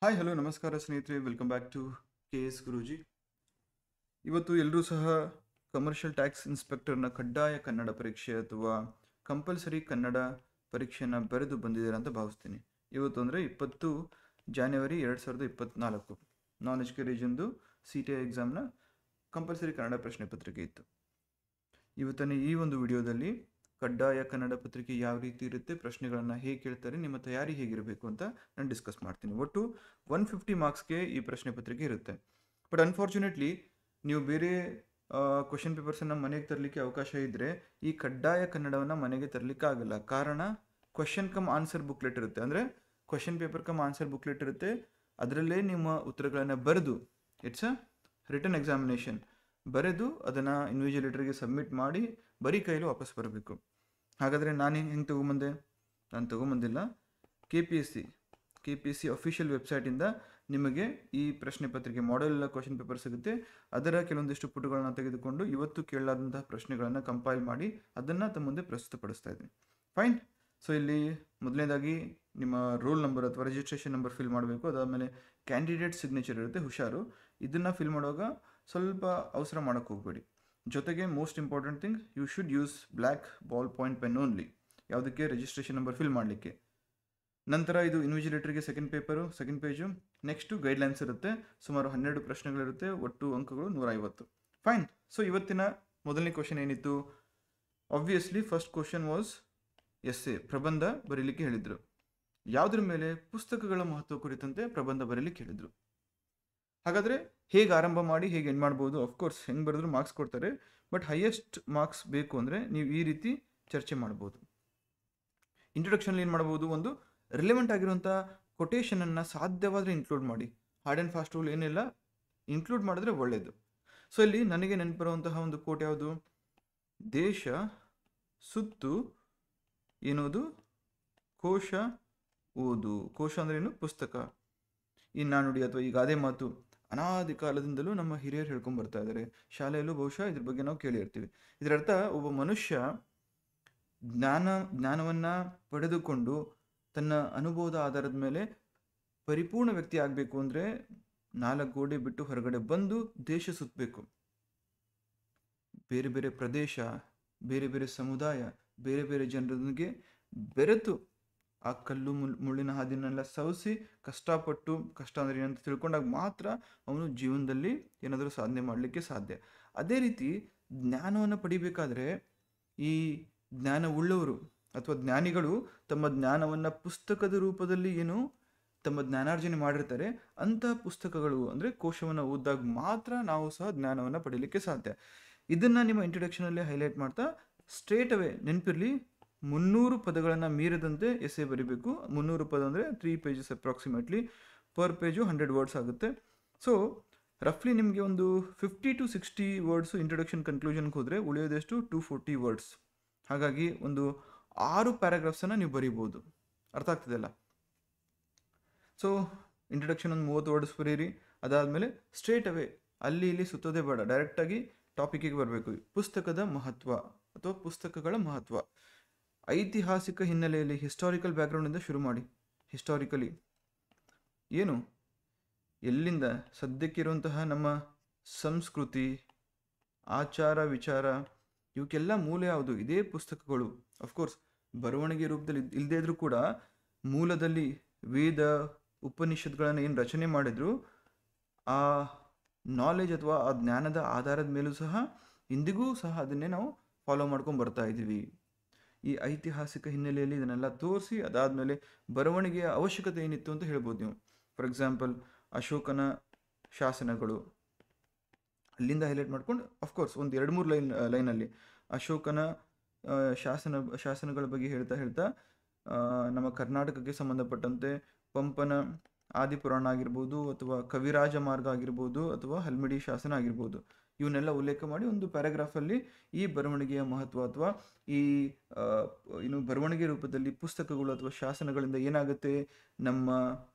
Hi hello ನಮಸ್ಕಾರ ಸ್ನೇಹಿತರೆ, welcome back to KS Guruji. ಇವತ್ತು ಎಲ್ಲರೂ ಸಹ ಕಮರ್ಷಿಯಲ್ ಟ್ಯಾಕ್ಸ್ ಇನ್ಸ್ಪೆಕ್ಟರ್ನ ಕಡ್ಡಾಯ ಕನ್ನಡ ಪರೀಕ್ಷೆ ಅಥವಾ ಕಂಪಲ್ಸರಿ ಕನ್ನಡ ಪರೀಕ್ಷೆಯನ್ನು ಬರೆದು ಬಂದಿದ್ದೀರಾ ಅಂತ ಭಾವಿಸ್ತೀನಿ. ಇವತ್ತು ಅಂದರೆ 20 ಜಾನ್ವರಿ 2024 ನಾನ್ ಎಜುಕೆ ರೀಜನ್ದು CTI ಎಕ್ಸಾಮ್ನ ಕಂಪಲ್ಸರಿ ಕನ್ನಡ ಪ್ರಶ್ನೆ ಪತ್ರಿಕೆ ಇತ್ತು. ಇವತ್ತಿನ ಈ ಒಂದು ವಿಡಿಯೋದಲ್ಲಿ ಕಡ್ಡಾಯ ಕನ್ನಡ ಪತ್ರಿಕೆ ಯಾವ ರೀತಿ ಇರುತ್ತೆ, ಪ್ರಶ್ನೆಗಳನ್ನು ಹೇಗೆ ಕೇಳ್ತಾರೆ, ನಿಮ್ಮ ತಯಾರಿ ಹೇಗಿರಬೇಕು ಅಂತ ನಾನು ಡಿಸ್ಕಸ್ ಮಾಡ್ತೀನಿ. ಒಟ್ಟು 150 ಮಾರ್ಕ್ಸ್ಗೆ ಈ ಪ್ರಶ್ನೆ ಪತ್ರಿಕೆ ಇರುತ್ತೆ. ಬಟ್ ಅನ್ಫಾರ್ಚುನೇಟ್ಲಿ ನೀವು ಬೇರೆ ಕ್ವಶನ್ ಪೇಪರ್ಸನ್ನು ಮನೆಗೆ ತರಲಿಕ್ಕೆ ಅವಕಾಶ ಇದ್ದರೆ ಈ ಕಡ್ಡಾಯ ಕನ್ನಡವನ್ನು ಮನೆಗೆ ತರಲಿಕ್ಕೆ ಆಗಲ್ಲ. ಕಾರಣ, ಕ್ವಶನ್ ಕಮ್ ಆನ್ಸರ್ ಬುಕ್ಲೆಟ್ ಇರುತ್ತೆ. ಅಂದರೆ question paper come answer booklet ಇರುತ್ತೆ, ಅದರಲ್ಲೇ ನಿಮ್ಮ ಉತ್ತರಗಳನ್ನು ಬರೆದು, ಇಟ್ಸ್ ಅ ರಿಟರ್ನ್ ಎಕ್ಸಾಮಿನೇಷನ್, ಬರೆದು ಅದನ್ನು ಇನ್ವಿಜಿಲೇಟರ್ಗೆ ಸಬ್ಮಿಟ್ ಮಾಡಿ ಬರೀ ಕೈಲಿ ವಾಪಸ್ ಬರಬೇಕು. ಹಾಗಾದರೆ ನಾನು ಹೆಂಗೆ ತೊಗೊಂಬಂದೆ? ನಾನು ತೊಗೊಂಬಂದಿಲ್ಲ. KPSC ಅಫಿಷಿಯಲ್ ವೆಬ್ಸೈಟಿಂದ ನಿಮಗೆ ಈ ಪ್ರಶ್ನೆ ಪತ್ರಿಕೆ ಮಾಡೆಲ್ ಕ್ವಶನ್ ಪೇಪರ್ ಸಿಗುತ್ತೆ. ಅದರ ಕೆಲವೊಂದಿಷ್ಟು ಪುಟಗಳನ್ನು ತೆಗೆದುಕೊಂಡು ಇವತ್ತು ಕೇಳಲಾದಂತಹ ಪ್ರಶ್ನೆಗಳನ್ನು ಕಂಪೈಲ್ ಮಾಡಿ ಅದನ್ನು ತಮ್ಮ ಮುಂದೆ ಪ್ರಸ್ತುತಪಡಿಸ್ತಾ ಇದ್ದೀನಿ. ಫೈನ್. ಸೊ ಇಲ್ಲಿ ಮೊದಲನೇದಾಗಿ ನಿಮ್ಮ ರೋಲ್ ನಂಬರ್ ಅಥವಾ ರಿಜಿಸ್ಟ್ರೇಷನ್ ನಂಬರ್ ಫಿಲ್ ಮಾಡಬೇಕು. ಅದಾದಮೇಲೆ ಕ್ಯಾಂಡಿಡೇಟ್ ಸಿಗ್ನೇಚರ್ ಇರುತ್ತೆ, ಹುಷಾರು. ಇದನ್ನು ಫಿಲ್ ಮಾಡುವಾಗ ಸ್ವಲ್ಪ ಅವಸರ ಮಾಡೋಕ್ಕೆ ಹೋಗಬೇಡಿ. ಜೊತೆಗೆ most important thing, you should use black ball point pen only. ಯಾವುದಕ್ಕೆ? ರಿಜಿಸ್ಟ್ರೇಷನ್ ನಂಬರ್ ಫಿಲ್ ಮಾಡಲಿಕ್ಕೆ. ನಂತರ ಇದು ಇನ್ವಿಜಿಲೇಟರ್ಗೆ ಸೆಕೆಂಡ್ ಪೇಜು. ನೆಕ್ಸ್ಟು ಗೈಡ್ಲೈನ್ಸ್ ಇರುತ್ತೆ, ಸುಮಾರು 12 ಪ್ರಶ್ನೆಗಳಿರುತ್ತೆ, ಒಟ್ಟು ಅಂಕಗಳು 150. ಫೈನ್. ಸೊ ಇವತ್ತಿನ ಮೊದಲನೇ ಕ್ವಶನ್ ಏನಿತ್ತು? Obviously first question was essay, ಪ್ರಬಂಧ ಬರೀಲಿಕ್ಕೆ ಹೇಳಿದರು. ಯಾವುದ್ರ ಮೇಲೆ? ಪುಸ್ತಕಗಳ ಮಹತ್ವ ಕುರಿತಂತೆ ಪ್ರಬಂಧ ಬರೀಲಿಕ್ಕೆ ಹೇಳಿದರು. ಹಾಗಾದರೆ ಹೇಗೆ ಆರಂಭ ಮಾಡಿ ಹೇಗೆ ಎಂಡ್ ಮಾಡ್ಬೋದು? ಅಫ್ಕೋರ್ಸ್ ಹೆಂಗೆ ಬರೆದ್ರು ಮಾರ್ಕ್ಸ್ ಕೊಡ್ತಾರೆ, ಬಟ್ ಹೈಯೆಸ್ಟ್ ಮಾರ್ಕ್ಸ್ ಬೇಕು ಅಂದರೆ ನೀವು ಈ ರೀತಿ ಚರ್ಚೆ ಮಾಡ್ಬೋದು. ಇಂಟ್ರೊಡಕ್ಷನಲ್ಲಿ ಏನು ಮಾಡ್ಬೋದು? ಒಂದು ರಿಲೆವೆಂಟ್ ಆಗಿರುವಂಥ ಕೊಟೇಶನನ್ನು ಸಾಧ್ಯವಾದರೆ ಇನ್ಕ್ಲೂಡ್ ಮಾಡಿ. ಹಾರ್ಡ್ ಆ್ಯಂಡ್ ಫಾಸ್ಟ್ ರೂಲ್ ಏನಿಲ್ಲ, ಇನ್ಕ್ಲೂಡ್ ಮಾಡಿದ್ರೆ ಒಳ್ಳೆಯದು. ಸೊ ಇಲ್ಲಿ ನನಗೆ ನೆನಪಿರುವಂತಹ ಒಂದು ಕೋಟ್ ಯಾವುದು? ದೇಶ ಸುತ್ತು ಏನೋದು, ಕೋಶ ಓದು. ಕೋಶ ಅಂದ್ರೆ ಏನು? ಪುಸ್ತಕ. ಈ ನಾನುಡಿ ಅಥವಾ ಈ ಗಾದೆ ಮಾತು ಅನಾದಿ ಕಾಲದಿಂದಲೂ ನಮ್ಮ ಹಿರಿಯರು ಹೇಳ್ಕೊಂಡು ಬರ್ತಾ ಇದ್ದಾರೆ. ಶಾಲೆಯಲ್ಲೂ ಬಹುಶಃ ಇದ್ರ ಬಗ್ಗೆ ನಾವು ಕೇಳಿರ್ತೀವಿ. ಇದರರ್ಥ, ಒಬ್ಬ ಮನುಷ್ಯ ಜ್ಞಾನವನ್ನು ಪಡೆದುಕೊಂಡು ತನ್ನ ಅನುಭವದ ಆಧಾರದ ಮೇಲೆ ಪರಿಪೂರ್ಣ ವ್ಯಕ್ತಿ ಆಗಬೇಕು ಅಂದರೆ 4 ಗೋಡೆ ಬಿಟ್ಟು ಹೊರಗಡೆ ಬಂದು ದೇಶ ಸುತ್ತಬೇಕು. ಬೇರೆ ಬೇರೆ ಪ್ರದೇಶ, ಬೇರೆ ಬೇರೆ ಸಮುದಾಯ, ಬೇರೆ ಬೇರೆ ಜನರೊಂದಿಗೆ ಬೆರೆತು ಆ ಕಲ್ಲು ಮುಳ್ಳಿನ ಹಾದಿನೆಲ್ಲ ಸವಿಸಿ ಕಷ್ಟಪಟ್ಟು, ಕಷ್ಟ ಅಂದರೆ ಏನಂತ ತಿಳ್ಕೊಂಡಾಗ ಮಾತ್ರ ಅವನು ಜೀವನದಲ್ಲಿ ಏನಾದರೂ ಸಾಧನೆ ಮಾಡಲಿಕ್ಕೆ ಸಾಧ್ಯ. ಅದೇ ರೀತಿ ಜ್ಞಾನವನ್ನು ಪಡಿಬೇಕಾದ್ರೆ ಈ ಜ್ಞಾನವುಳ್ಳವರು ಅಥವಾ ಜ್ಞಾನಿಗಳು ತಮ್ಮ ಜ್ಞಾನವನ್ನು ಪುಸ್ತಕದ ರೂಪದಲ್ಲಿ ಏನು ತಮ್ಮ ಜ್ಞಾನಾರ್ಜನೆ ಮಾಡಿರ್ತಾರೆ, ಅಂತಹ ಪುಸ್ತಕಗಳು ಅಂದರೆ ಕೋಶವನ್ನು ಓದಿದಾಗ ಮಾತ್ರ ನಾವು ಸಹ ಜ್ಞಾನವನ್ನು ಪಡೀಲಿಕ್ಕೆ ಸಾಧ್ಯ. ಇದನ್ನು ನಿಮ್ಮ ಇಂಟ್ರೊಡಕ್ಷನಲ್ಲಿ ಹೈಲೈಟ್ ಮಾಡ್ತಾ ಸ್ಟ್ರೇಟ್ ಅವೇ ನೆನಪಿರಲಿ, 300 ಪದಗಳನ್ನು ಮೀರದಂತೆ ಎಸ್ಸೆ ಬರೀಬೇಕು. 300 ಪದ ಅಂದರೆ 3 pages approximately. Per page 100 words ಆಗುತ್ತೆ. ಸೊ ರಫ್ಲಿ ನಿಮಗೆ ಒಂದು 50 to 60 ವರ್ಡ್ಸು ಇಂಟ್ರೊಡಕ್ಷನ್ ಕನ್ಕ್ಲೂಷನ್ಗೆ ಹೋದರೆ ಉಳಿಯೋದೆಷ್ಟು? 240 ವರ್ಡ್ಸ್. ಹಾಗಾಗಿ ಒಂದು 6 ಪ್ಯಾರಾಗ್ರಾಫ್ಸನ್ನು ನೀವು ಬರೀಬೋದು. ಅರ್ಥ ಆಗ್ತದಲ್ಲ? ಸೊ ಇಂಟ್ರೊಡಕ್ಷನ್ ಒಂದು 30 ವರ್ಡ್ಸ್ ಬರೀರಿ. ಅದಾದಮೇಲೆ ಸ್ಟ್ರೇಟ್ ಅವೇ ಅಲ್ಲಿ ಇಲ್ಲಿ ಸುತ್ತೋದೇ ಬೇಡ, ಡೈರೆಕ್ಟಾಗಿ ಟಾಪಿಕ್ಕಿಗೆ ಬರಬೇಕು. ಪುಸ್ತಕದ ಮಹತ್ವ ಅಥವಾ ಪುಸ್ತಕಗಳ ಮಹತ್ವ. ಐತಿಹಾಸಿಕ ಹಿನ್ನೆಲೆಯಲ್ಲಿ, ಹಿಸ್ಟಾರಿಕಲ್ ಬ್ಯಾಕ್ಗ್ರೌಂಡಿಂದ ಶುರು ಮಾಡಿ. ಹಿಸ್ಟಾರಿಕಲಿ ಏನು, ಎಲ್ಲಿಂದ ಸದ್ಯಕ್ಕಿರುವಂತಹ ನಮ್ಮ ಸಂಸ್ಕೃತಿ, ಆಚಾರ ವಿಚಾರ, ಇವಕ್ಕೆಲ್ಲ ಮೂಲ ಯಾವುದು? ಇದೇ ಪುಸ್ತಕಗಳು. ಅಫ್ಕೋರ್ಸ್ ಬರವಣಿಗೆ ರೂಪದಲ್ಲಿ ಇಲ್ಲದೇ ಇದ್ರೂ ಕೂಡ ಮೂಲದಲ್ಲಿ ವೇದ ಉಪನಿಷತ್ಗಳನ್ನು ಏನು ರಚನೆ ಮಾಡಿದ್ರು ಆ ನಾಲೆಜ್ ಅಥವಾ ಆ ಜ್ಞಾನದ ಆಧಾರದ ಮೇಲೂ ಸಹ ಇಂದಿಗೂ ಸಹ ಅದನ್ನೇ ನಾವು ಫಾಲೋ ಮಾಡ್ಕೊಂಡು ಬರ್ತಾ ಇದ್ದೀವಿ. ಈ ಐತಿಹಾಸಿಕ ಹಿನ್ನೆಲೆಯಲ್ಲಿ ಇದನ್ನೆಲ್ಲ ತೋರಿಸಿ ಅದಾದಮೇಲೆ ಬರವಣಿಗೆಯ ಅವಶ್ಯಕತೆ ಏನಿತ್ತು ಅಂತ ಹೇಳ್ಬೋದು ನೀವು. ಫಾರ್ ಎಕ್ಸಾಂಪಲ್ ಅಶೋಕನ ಶಾಸನಗಳು, ಅಲ್ಲಿಂದ ಹೈಲೈಟ್ ಮಾಡ್ಕೊಂಡು ಅಫ್ಕೋರ್ಸ್ ಒಂದು 2-3 ಲೈನಲ್ಲಿ ಅಶೋಕನ ಶಾಸನಗಳ ಬಗ್ಗೆ ಹೇಳ್ತಾ ನಮ್ಮ ಕರ್ನಾಟಕಕ್ಕೆ ಸಂಬಂಧಪಟ್ಟಂತೆ ಪಂಪನ ಆದಿಪುರಾಣ ಆಗಿರ್ಬೋದು, ಅಥವಾ ಕವಿರಾಜ ಮಾರ್ಗ ಆಗಿರ್ಬೋದು, ಅಥವಾ ಹಲ್ಮಿಡಿ ಶಾಸನ ಆಗಿರ್ಬೋದು, ಇವನ್ನೆಲ್ಲ ಉಲ್ಲೇಖ ಮಾಡಿ ಒಂದು ಪ್ಯಾರಾಗ್ರಾಫಲ್ಲಿ ಈ ಬರವಣಿಗೆಯ ಮಹತ್ವ ಅಥವಾ ಈ ಏನು ಬರವಣಿಗೆ ರೂಪದಲ್ಲಿ ಪುಸ್ತಕಗಳು ಅಥವಾ ಶಾಸನಗಳಿಂದ ಏನಾಗುತ್ತೆ, ನಮ್ಮ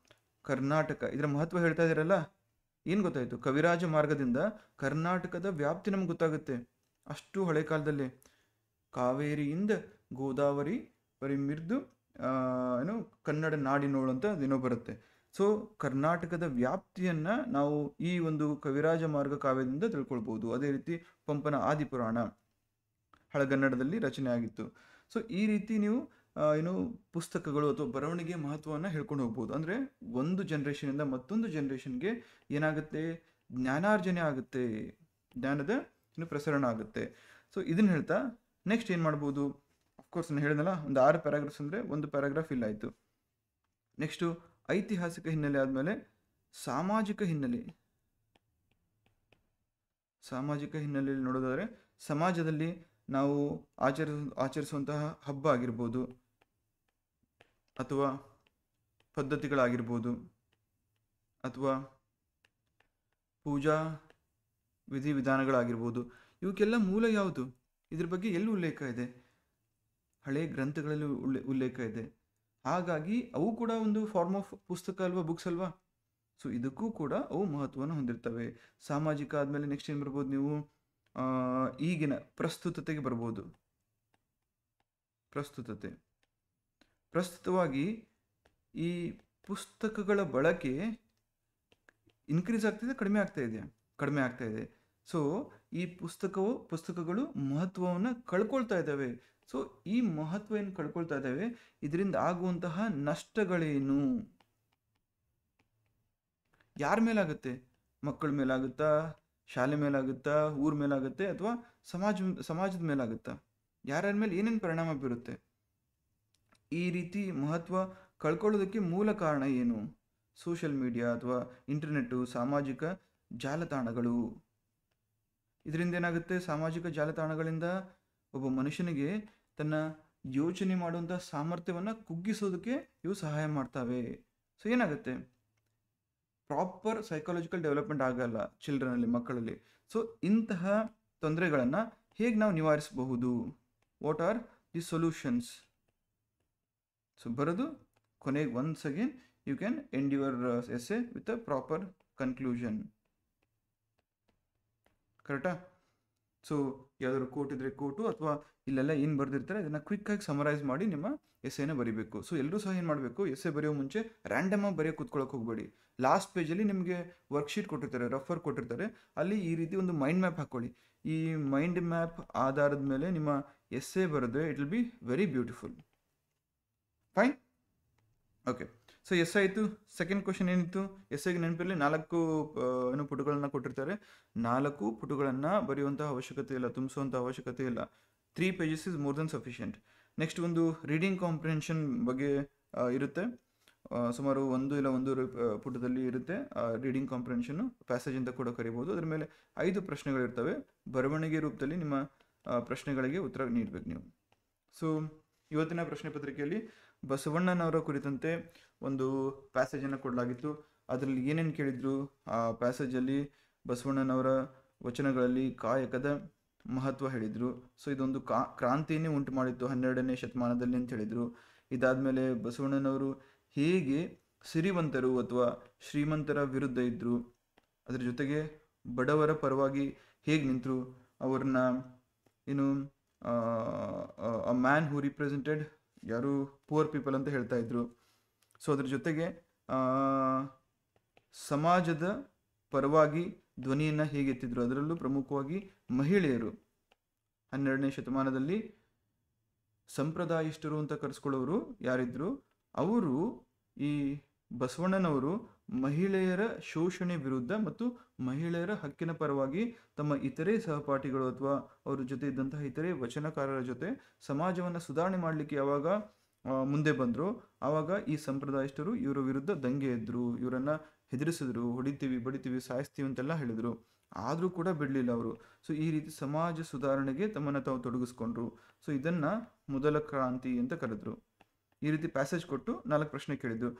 ಕರ್ನಾಟಕ ಇದರ ಮಹತ್ವ ಹೇಳ್ತಾ ಇದ್ದೀರಲ್ಲ. ಏನು ಗೊತ್ತಾಯಿತು? ಕವಿರಾಜ ಮಾರ್ಗದಿಂದ ಕರ್ನಾಟಕದ ವ್ಯಾಪ್ತಿ ನಮ್ಗೆ ಗೊತ್ತಾಗುತ್ತೆ. ಅಷ್ಟು ಹಳೆ ಕಾಲದಲ್ಲೇ ಕಾವೇರಿಯಿಂದ ಗೋದಾವರಿ ಪರಿಮಿರ್ದು ಏನು ಕನ್ನಡ ನಾಡಿನೋಳು ಅಂತ ಅದೇನೋ ಬರುತ್ತೆ. ಸೊ ಕರ್ನಾಟಕದ ವ್ಯಾಪ್ತಿಯನ್ನು ನಾವು ಈ ಒಂದು ಕವಿರಾಜ ಮಾರ್ಗ ಕಾವ್ಯದಿಂದ ತಿಳ್ಕೊಳ್ಬೋದು. ಅದೇ ರೀತಿ ಪಂಪನ ಆದಿಪುರಾಣ ಹಳಗನ್ನಡದಲ್ಲಿ ರಚನೆ ಆಗಿತ್ತು. ಸೊ ಈ ರೀತಿ ನೀವು ಏನು ಪುಸ್ತಕಗಳು ಅಥವಾ ಬರವಣಿಗೆ ಮಹತ್ವವನ್ನು ಹೇಳ್ಕೊಂಡು ಹೋಗ್ಬೋದು. ಅಂದರೆ ಒಂದು ಜನ್ರೇಷನಿಂದ ಮತ್ತೊಂದು ಜನ್ರೇಷನ್ಗೆ ಏನಾಗುತ್ತೆ, ಜ್ಞಾನಾರ್ಜನೆ ಆಗುತ್ತೆ, ಜ್ಞಾನದ ಪ್ರಸರಣ ಆಗುತ್ತೆ. ಸೊ ಇದನ್ನು ಹೇಳ್ತಾ ನೆಕ್ಸ್ಟ್ ಏನು ಮಾಡ್ಬೋದು, ಅಫ್ಕೋರ್ಸ್ ನಾನು ಹೇಳಿದ್ನಲ್ಲ, ಒಂದು 6 ಪ್ಯಾರಾಗ್ರಾಫ್ಸ್ ಅಂದರೆ ಒಂದು ಪ್ಯಾರಾಗ್ರಾಫ್ ಇಲ್ಲ ಆಯಿತು. ನೆಕ್ಸ್ಟು ಐತಿಹಾಸಿಕ ಹಿನ್ನೆಲೆ ಆದಮೇಲೆ ಸಾಮಾಜಿಕ ಹಿನ್ನೆಲೆಯಲ್ಲಿ ನೋಡೋದಾದರೆ ಸಮಾಜದಲ್ಲಿ ನಾವು ಆಚರಿಸುವಂತಹ ಹಬ್ಬ ಆಗಿರ್ಬೋದು ಅಥವಾ ಪದ್ಧತಿಗಳಾಗಿರ್ಬೋದು ಅಥವಾ ಪೂಜಾ ವಿಧಿವಿಧಾನಗಳಾಗಿರ್ಬೋದು, ಇವಕ್ಕೆಲ್ಲ ಮೂಲ ಯಾವುದು, ಇದ್ರ ಬಗ್ಗೆ ಎಲ್ಲಿ ಉಲ್ಲೇಖ ಇದೆ, ಹಳೆಯ ಗ್ರಂಥಗಳಲ್ಲಿ ಉಲ್ಲೇಖ ಇದೆ. ಹಾಗಾಗಿ ಅವು ಕೂಡ ಒಂದು ಫಾರ್ಮ್ ಆಫ್ ಪುಸ್ತಕ ಅಲ್ವಾ, ಬುಕ್ಸ್ ಅಲ್ವಾ. ಸೊ ಇದಕ್ಕೂ ಕೂಡ ಅವು ಮಹತ್ವವನ್ನು ಹೊಂದಿರ್ತವೆ. ಸಾಮಾಜಿಕ ಆದಮೇಲೆ ನೆಕ್ಸ್ಟ್ ಏನು ಬರ್ಬೋದು ನೀವು, ಈಗಿನ ಪ್ರಸ್ತುತತೆಗೆ ಬರ್ಬೋದು. ಪ್ರಸ್ತುತವಾಗಿ ಈ ಪುಸ್ತಕಗಳ ಬಳಕೆ ಇನ್ಕ್ರೀಸ್ ಆಗ್ತಿದೆ, ಕಡಿಮೆ ಆಗ್ತಾ ಇದೆ. ಸೊ ಈ ಪುಸ್ತಕಗಳು ಮಹತ್ವವನ್ನು ಕಳ್ಕೊಳ್ತಾ ಇದ್ದಾವೆ. ಸೊ ಈ ಮಹತ್ವ ಏನು ಕಳ್ಕೊಳ್ತಾ ಇದ್ದಾವೆ, ಇದರಿಂದ ಆಗುವಂತಹ ನಷ್ಟಗಳೇನು, ಯಾರ ಮೇಲಾಗುತ್ತೆ, ಮಕ್ಕಳ ಮೇಲಾಗುತ್ತಾ, ಶಾಲೆ ಮೇಲಾಗುತ್ತಾ, ಊರ ಮೇಲಾಗುತ್ತೆ, ಅಥವಾ ಸಮಾಜದ ಮೇಲಾಗುತ್ತಾ, ಯಾರ್ಯಾರ ಮೇಲೆ ಏನೇನು ಪರಿಣಾಮ ಬೀರುತ್ತೆ. ಈ ರೀತಿ ಮಹತ್ವ ಕಳ್ಕೊಳ್ಳೋದಕ್ಕೆ ಮೂಲ ಕಾರಣ ಏನು, ಸೋಷಿಯಲ್ ಮೀಡಿಯಾ ಅಥವಾ ಇಂಟರ್ನೆಟ್ಟು, ಸಾಮಾಜಿಕ ಜಾಲತಾಣಗಳು. ಇದರಿಂದ ಏನಾಗುತ್ತೆ, ಸಾಮಾಜಿಕ ಜಾಲತಾಣಗಳಿಂದ ಒಬ್ಬ ಮನುಷ್ಯನಿಗೆ ತನ್ನ ಯೋಚನೆ ಮಾಡುವಂಥ ಸಾಮರ್ಥ್ಯವನ್ನು ಕುಗ್ಗಿಸೋದಕ್ಕೆ ಇವು ಸಹಾಯ ಮಾಡ್ತವೆ. ಸೊ ಏನಾಗುತ್ತೆ, ಪ್ರಾಪರ್ ಸೈಕಾಲಜಿಕಲ್ ಡೆವಲಪ್ಮೆಂಟ್ ಆಗಲ್ಲ ಚಿಲ್ಡ್ರನಲ್ಲಿ, ಮಕ್ಕಳಲ್ಲಿ. ಸೊ ಇಂತಹ ತೊಂದರೆಗಳನ್ನು ಹೇಗೆ ನಾವು ನಿವಾರಿಸಬಹುದು, what are the solutions. So ಬರೋದು ಕೊನೆಗೆ once again you can end your essay with a proper conclusion. ಕರೆಕ್ಟಾ? ಸೊ ಯಾವ್ದಾದ್ರು ಕೋಟ್ ಇದ್ರೆ ಕೋಟು, ಅಥವಾ ಇಲ್ಲೆಲ್ಲ ಏನು ಬರೆದಿರ್ತಾರೆ ಅದನ್ನು ಕ್ವಿಕ್ಕಾಗಿ ಸಮರೈಸ್ ಮಾಡಿ ನಿಮ್ಮ ಎಸ್ಸೆನ ಬರೀಬೇಕು. ಸೊ ಎಲ್ಲರೂ ಸಹ ಏನು ಮಾಡಬೇಕು, ಎಸ್ಸೆ ಬರೆಯೋ ಮುಂಚೆ ರ್ಯಾಂಡಮಾಗಿ ಬರೆಯೋಕೆ ಕೂತ್ಕೊಳ್ಳೋಕೆ ಹೋಗಬೇಡಿ. ಲಾಸ್ಟ್ ಪೇಜಲ್ಲಿ ನಿಮಗೆ ವರ್ಕ್ಶೀಟ್ ಕೊಟ್ಟಿರ್ತಾರೆ, ರಫರ್ ಕೊಟ್ಟಿರ್ತಾರೆ, ಅಲ್ಲಿ ಈ ರೀತಿ ಒಂದು ಮೈಂಡ್ ಮ್ಯಾಪ್ ಹಾಕ್ಕೊಳ್ಳಿ. ಈ ಮೈಂಡ್ ಮ್ಯಾಪ್ ಆಧಾರದ ಮೇಲೆ ನಿಮ್ಮ ಎಸ್ಸೆ ಬರೆದ್ರೆ it will be very beautiful. Fine, okay. So yes ಆಯಿತು. ಸೆಕೆಂಡ್ ಕ್ವಶನ್ ಏನಿತ್ತು, ಎಸ್ಸೆಗೆ ನೆನಪಿರಲಿ 4 ಪುಟಗಳನ್ನು ಕೊಟ್ಟಿರ್ತಾರೆ. 4 ಪುಟಗಳನ್ನು ಬರೆಯುವಂಥ ಅವಶ್ಯಕತೆ ಇಲ್ಲ, ತುಂಬಿಸುವಂಥ ಅವಶ್ಯಕತೆ ಇಲ್ಲ. 3 pages is more than sufficient. Next ಒಂದು ರೀಡಿಂಗ್ ಕಾಂಪ್ರಿಹೆನ್ಷನ್ ಬಗ್ಗೆ ಇರುತ್ತೆ, ಸುಮಾರು 1 ಇಲ್ಲ 1.5 ಪುಟದಲ್ಲಿ ಇರುತ್ತೆ. ರೀಡಿಂಗ್ ಕಾಂಪ್ರಿಹೆನ್ಷನ್ನು ಪ್ಯಾಸೇಜ್ ಅಂತ ಕೂಡ ಕರಿಬೋದು. ಅದರ ಮೇಲೆ 5 ಪ್ರಶ್ನೆಗಳಿರ್ತವೆ. ಬರವಣಿಗೆ ರೂಪದಲ್ಲಿ ನಿಮ್ಮ ಪ್ರಶ್ನೆಗಳಿಗೆ ಉತ್ತರ ನೀಡಬೇಕು ನೀವು. ಸೊ ಇವತ್ತಿನ ಪ್ರಶ್ನೆ ಪತ್ರಿಕೆಯಲ್ಲಿ ಬಸವಣ್ಣನವರ ಕುರಿತಂತೆ ಒಂದು ಪ್ಯಾಸೇಜನ್ನು ಕೊಡಲಾಗಿತ್ತು. ಅದರಲ್ಲಿ ಏನೇನು ಕೇಳಿದ್ರು, ಆ ಪ್ಯಾಸೇಜಲ್ಲಿ ಬಸವಣ್ಣನವರ ವಚನಗಳಲ್ಲಿ ಕಾಯಕದ ಮಹತ್ವ ಹೇಳಿದರು. ಸೊ ಇದೊಂದು ಕ್ರಾಂತಿಯನ್ನೇ ಉಂಟು ಮಾಡಿತ್ತು 12ನೇ ಶತಮಾನದಲ್ಲಿ ಅಂತ ಹೇಳಿದರು. ಇದಾದಮೇಲೆ ಬಸವಣ್ಣನವರು ಹೇಗೆ ಸಿರಿವಂತರು ಅಥವಾ ಶ್ರೀಮಂತರ ವಿರುದ್ಧ ಇದ್ದರು, ಅದರ ಜೊತೆಗೆ ಬಡವರ ಪರವಾಗಿ ಹೇಗೆ ನಿಂತರು, ಅವ್ರನ್ನ ಏನು ಅ ಮ್ಯಾನ್ ಹೂ ರಿಪ್ರೆಸೆಂಟೆಡ್ ಯಾರು ಪುವರ್ ಪೀಪಲ್ ಅಂತ ಹೇಳ್ತಾ ಇದ್ರು. ಸೊ ಅದ್ರ ಜೊತೆಗೆ ಸಮಾಜದ ಪರವಾಗಿ ಧ್ವನಿಯನ್ನು ಹೇಗೆ ಎತ್ತಿದ್ರು, ಅದರಲ್ಲೂ ಪ್ರಮುಖವಾಗಿ ಮಹಿಳೆಯರು 12ನೇ ಶತಮಾನದಲ್ಲಿ ಸಂಪ್ರದಾಯಿಷ್ಠರು ಅಂತ ಕರೆಸ್ಕೊಳ್ಳೋರು ಯಾರಿದ್ರು, ಅವರು ಈ ಬಸವಣ್ಣನವರು ಮಹಿಳೆಯರ ಶೋಷಣೆ ವಿರುದ್ಧ ಮತ್ತು ಮಹಿಳೆಯರ ಹಕ್ಕಿನ ಪರವಾಗಿ ತಮ್ಮ ಇತರೆ ಸಹಪಾಠಿಗಳು ಅಥವಾ ಅವ್ರ ಜೊತೆ ಇದ್ದಂತಹ ಇತರೆ ವಚನಕಾರರ ಜೊತೆ ಸಮಾಜವನ್ನು ಸುಧಾರಣೆ ಮಾಡಲಿಕ್ಕೆ ಯಾವಾಗ ಮುಂದೆ ಬಂದರು, ಆವಾಗ ಈ ಸಂಪ್ರದಾಯಿಷ್ಠರು ಇವರ ವಿರುದ್ಧ ದಂಗೆ ಎದ್ರು, ಇವರನ್ನು ಹೆದರಿಸಿದ್ರು, ಹೊಡಿತೀವಿ, ಬಡಿತೀವಿ, ಸಾಯಿಸ್ತೀವಿ ಅಂತೆಲ್ಲ ಹೇಳಿದರು. ಆದರೂ ಕೂಡ ಬಿಡಲಿಲ್ಲ ಅವರು. ಸೊ ಈ ರೀತಿ ಸಮಾಜ ಸುಧಾರಣೆಗೆ ತಮ್ಮನ್ನು ತಾವು ತೊಡಗಿಸ್ಕೊಂಡ್ರು. ಸೊ ಇದನ್ನು ಮೊದಲ ಕ್ರಾಂತಿ ಅಂತ ಕರೆದ್ರು. ಈ ರೀತಿ ಪ್ಯಾಸೇಜ್ ಕೊಟ್ಟು 4 ಪ್ರಶ್ನೆ ಕೇಳಿದ್ರು.